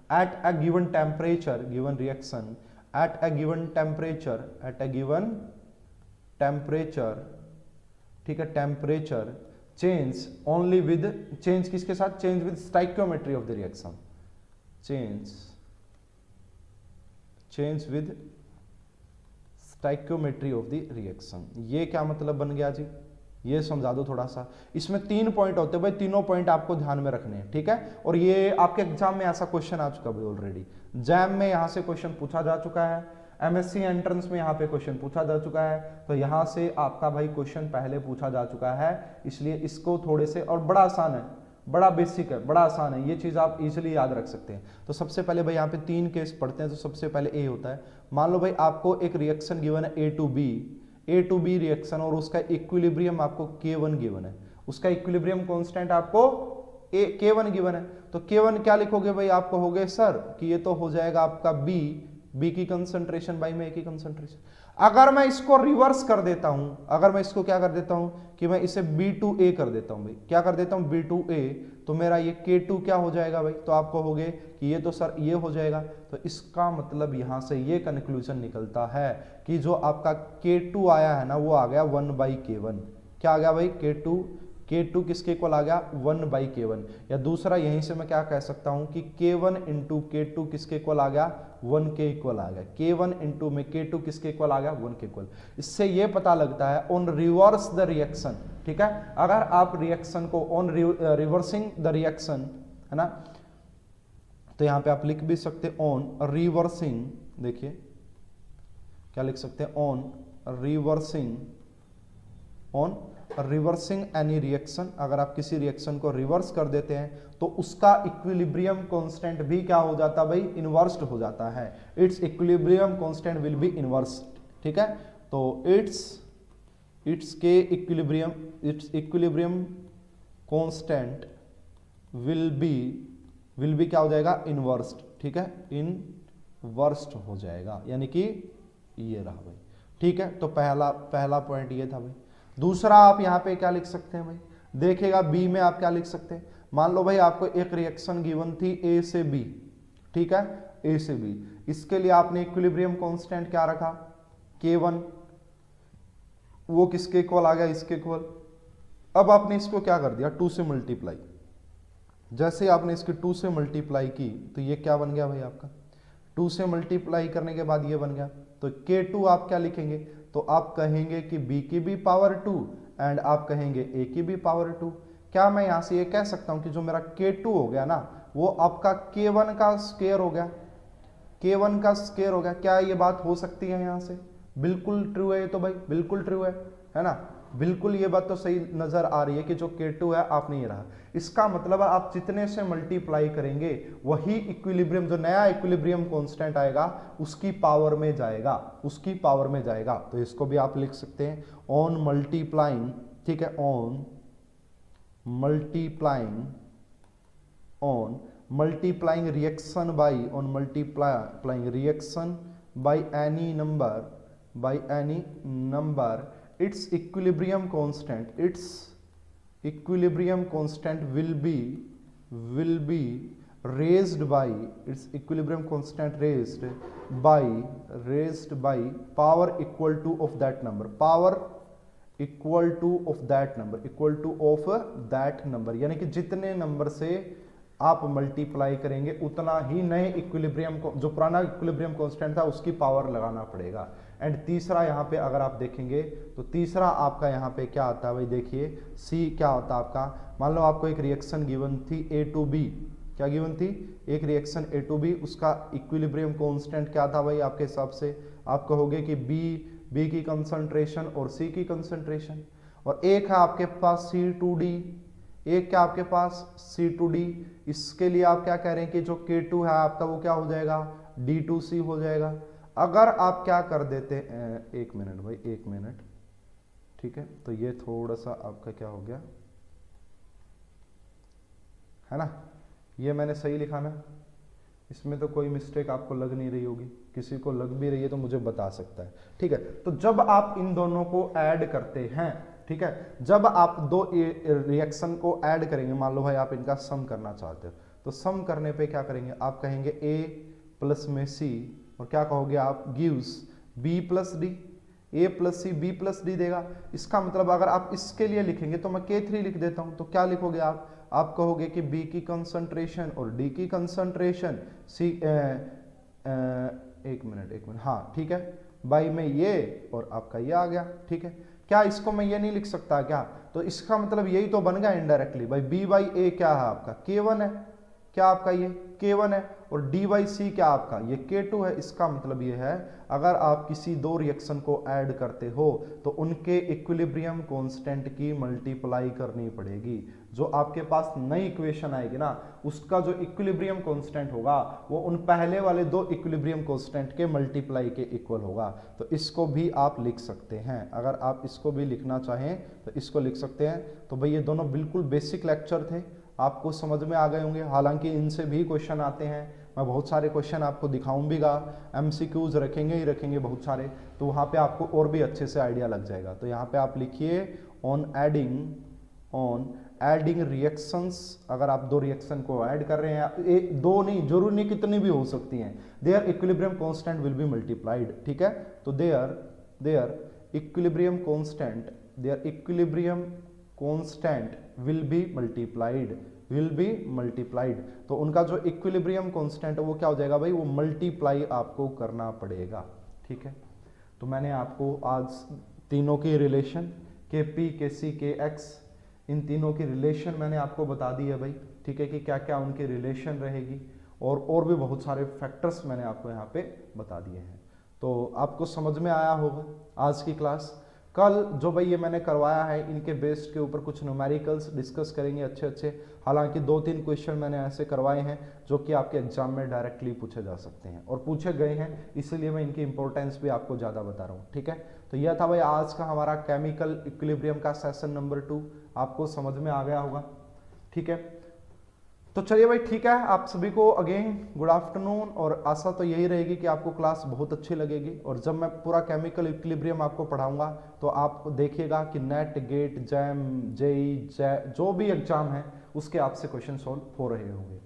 at a given temperature, ठीक है, temperature change only with, change किसके साथ, change with stoichiometry of the reaction, change with stoichiometry of the reaction. ये क्या मतलब बन गया जी, ये समझा दो थोड़ा सा। इसमें 3 पॉइंट होते हैं भाई, तीनों पॉइंट आपको ध्यान में रखने हैं, ठीक है। और ये आपके एग्जाम में ऐसा क्वेश्चन आ चुका भाई ऑलरेडी, जैम में यहाँ से क्वेश्चन पूछा जा चुका है, एमएससी एंट्रेंस में यहाँ पे क्वेश्चन पूछा जा चुका है, तो यहाँ से आपका भाई क्वेश्चन पहले पूछा जा चुका है, इसलिए इसको थोड़े से, और बड़ा आसान है, बड़ा बेसिक है, बड़ा आसान है, ये चीज आप इजीली याद रख सकते हैं। तो सबसे पहले भाई यहाँ पे 3 केस पढ़ते हैं। तो सबसे पहले ए होता है, मान लो भाई आपको एक रिएक्शन गिवन है ए टू बी रिएक्शन, और उसका इक्विलिब्रियम आपको K1 गिवन है, उसका इक्विलिब्रियम कांस्टेंट आपको K1 गिवन है। तो K1 क्या लिखोगे भाई, आप कहोगे सर कि ये तो हो जाएगा आपका बी की कंसंट्रेशन बाई में ए की कंसंट्रेशन। अगर मैं इसको रिवर्स कर देता हूं, अगर मैं इसको क्या कर देता हूं कि मैं इसे B2A कर देता हूं भाई, क्या कर देता हूं B2A, तो मेरा ये K2 क्या हो जाएगा भाई, तो आप कहोगे कि ये तो सर ये हो जाएगा। तो इसका मतलब यहां से ये कंक्लूजन निकलता है कि जो आपका K2 आया है ना, वो आ गया 1/K1। क्या आ गया भाई, K2 किसके इक्वल आ गया, 1/K1। या दूसरा यहीं से मैं क्या कह सकता हूं कि K1 इंटू K2 किसके इक्वल आ गया, 1 के इक्वल आ गया। K1 इंटू में K2 किसके इक्वल आ गया, 1 के इक्वल। इससे ये पता लगता है ऑन रिवर्स द रिएक्शन, ठीक है, अगर आप रिएक्शन को ऑन रिवर्सिंग द रिएक्शन, है ना, तो यहां पे आप लिख भी सकते हैं ऑन रिवर्सिंग, देखिए क्या लिख सकते हैं, ऑन रिवर्सिंग एनी रिएक्शन। अगर आप किसी रिएक्शन को रिवर्स कर देते हैं तो उसका इक्विलिब्रियम कांस्टेंट भी क्या हो जाता है भाई, इन्वर्स्ड हो जाता है। Its equilibrium constant will be inversed, ठीक है। तो its equilibrium constant will be क्या हो जाएगा, इन्वर्स्ड, ठीक है, इनवर्स्ड हो जाएगा, यानी कि ये रहा भाई, ठीक है। तो पहला पॉइंट ये था भाई। दूसरा आप यहां पे क्या लिख सकते हैं भाई, देखिएगा बी में आप क्या लिख सकते हैं, मान लो भाई आपको एक रिएक्शन गिवन थी ए से बी, ठीक है, ए से बी, इसके लिए आपने इक्विलिब्रियम कांस्टेंट क्या रखा, K1, वो किसके इक्वल आ गया, इसके इक्वल। अब आपने इसको क्या कर दिया, 2 से मल्टीप्लाई। जैसे आपने इसके 2 से मल्टीप्लाई की तो ये क्या बन गया भाई आपका, 2 से मल्टीप्लाई करने के बाद ये बन गया। तो K2 आप क्या लिखेंगे, तो आप कहेंगे कि B की भी पावर 2 एंड आप कहेंगे A की भी पावर 2। क्या मैं यहां से ये कह सकता हूं कि जो मेरा K2 हो गया ना, वो आपका K1 का स्क्वायर हो गया, K1 का स्क्वायर हो गया। क्या ये बात हो सकती है यहां से, बिल्कुल ट्रू है ये तो भाई, बिल्कुल ट्रू है ना, बिल्कुल ये बात तो सही नजर आ रही है कि जो K2 है आपने ये रहा। इसका मतलब है आप जितने से मल्टीप्लाई करेंगे वही इक्विलिब्रियम, जो नया इक्विलिब्रियम कांस्टेंट आएगा उसकी पावर में जाएगा, उसकी पावर में जाएगा। तो इसको भी आप लिख सकते हैं ऑन मल्टीप्लाइंग, ठीक है, on multiplying reaction by any number, its equilibrium constant will be raised by power equal to of that number, यानी कि जितने नंबर से आप मल्टीप्लाई करेंगे उतना ही नए इक्विलिब्रियम को, जो पुराना इक्विलिब्रियम कांस्टेंट था उसकी पावर लगाना पड़ेगा। एंड तीसरा यहाँ पे अगर आप देखेंगे तो तीसरा आपका यहाँ पे क्या आता है भाई, देखिए सी क्या होता है आपका, मान लो आपको एक रिएक्शन गिवन थी A to B, क्या गिवन थी, एक रिएक्शन A to B, उसका इक्विलिब्रियम कांस्टेंट क्या था भाई आपके हिसाब से, आप कहोगे कि B की कंसंट्रेशन और C की कंसंट्रेशन, और एक है आपके पास C2D, एक क्या आपके पास C2D, इसके लिए आप क्या कह रहे हैं कि जो K2 है आपका वो क्या हो जाएगा, D2C हो जाएगा। अगर आप क्या कर देते हैं, एक मिनट भाई, एक मिनट, ठीक है, तो ये थोड़ा सा आपका क्या हो गया है ना, ये मैंने सही लिखा ना, इसमें तो कोई मिस्टेक आपको लग नहीं रही होगी, किसी को लग भी रही है तो मुझे बता सकता है, ठीक है। तो जब आप इन दोनों को ऐड करते हैं, ठीक है, जब आप दो रिएक्शन को ऐड करेंगे, मान लो भाई आप इनका सम करना चाहते हो, तो सम करने पे क्या करेंगे, आप कहेंगे A प्लस में C, और क्या कहोगे आप, gives B plus D, A plus C B plus D देगा। इसका मतलब अगर आप इसके लिए लिखेंगे तो मैं K3 लिख देता हूं, तो क्या लिखोगे आप कहोगे कि B की कंसंट्रेशन और D की कंसंट्रेशन एक मिनट, हाँ ठीक है, बाई में ये और आपका ये आ गया, ठीक है। क्या इसको मैं ये नहीं लिख सकता क्या? तो इसका मतलब यही तो बन गया इनडायरेक्टली भाई, बी बाई ए क्या है आपका K1 है, क्या आपका ये K1 है, और डी बाई सी क्या आपका ये K2 है। इसका मतलब ये है अगर आप किसी दो रिएक्शन को ऐड करते हो तो उनके इक्विलिब्रियम कांस्टेंट की मल्टीप्लाई करनी पड़ेगी। जो आपके पास नई इक्वेशन आएगी ना, उसका जो इक्विलिब्रियम कांस्टेंट होगा वो उन पहले वाले दो इक्विलिब्रियम कांस्टेंट के मल्टीप्लाई के इक्वल होगा। तो इसको भी आप लिख सकते हैं, अगर आप इसको भी लिखना चाहें तो इसको लिख सकते हैं। तो भाई ये दोनों बिल्कुल बेसिक लेक्चर थे, आपको समझ में आ गए होंगे। हालांकि इनसे भी क्वेश्चन आते हैं, मैं बहुत सारे क्वेश्चन आपको दिखाऊंगा, एमसीक्यूज रखेंगे ही रखेंगे बहुत सारे, तो वहाँ पे आपको और भी अच्छे से आइडिया लग जाएगा। तो यहाँ पे आप लिखिए ऑन एडिंग रिएक्शंस। अगर आप दो रिएक्शन को ऐड कर रहे हैं, दो नहीं, जरूरी नहीं, कितनी भी हो सकती हैं, their equilibrium constant will be multiplied, ठीक है। तो their equilibrium constant will be multiplied. तो उनका जो इक्विलिब्रियम कांस्टेंट है वो क्या हो जाएगा भाई, वो मल्टीप्लाई आपको करना पड़ेगा, ठीक है। तो मैंने आपको आज तीनों की रिलेशन Kp Kc Kx, इन तीनों की रिलेशन मैंने आपको बता दी है भाई, ठीक है, कि क्या क्या उनकी रिलेशन रहेगी, और भी बहुत सारे फैक्टर्स मैंने आपको यहाँ पे बता दिए हैं। तो आपको समझ में आया होगा आज की क्लास। कल जो भाई ये मैंने करवाया है इनके बेस्ड के ऊपर कुछ न्यूमेरिकल्स डिस्कस करेंगे अच्छे। हालांकि 2-3 क्वेश्चन मैंने ऐसे करवाए हैं जो कि आपके एग्जाम में डायरेक्टली पूछे जा सकते हैं और पूछे गए हैं, इसलिए मैं इनकी इंपॉर्टेंस भी आपको ज़्यादा बता रहा हूँ, ठीक है। तो यह था भाई आज का हमारा केमिकल इक्विलिब्रियम का सेशन नंबर 2, आपको समझ में आ गया होगा, ठीक है। तो चलिए भाई, ठीक है, आप सभी को अगेन गुड आफ्टरनून, और आशा तो यही रहेगी कि आपको क्लास बहुत अच्छी लगेगी। और जब मैं पूरा केमिकल इक्विलिब्रियम आपको पढ़ाऊंगा तो आप देखिएगा कि नेट, गेट, जैम, जेई, जो भी एग्जाम है उसके आपसे क्वेश्चन सॉल्व हो रहे होंगे।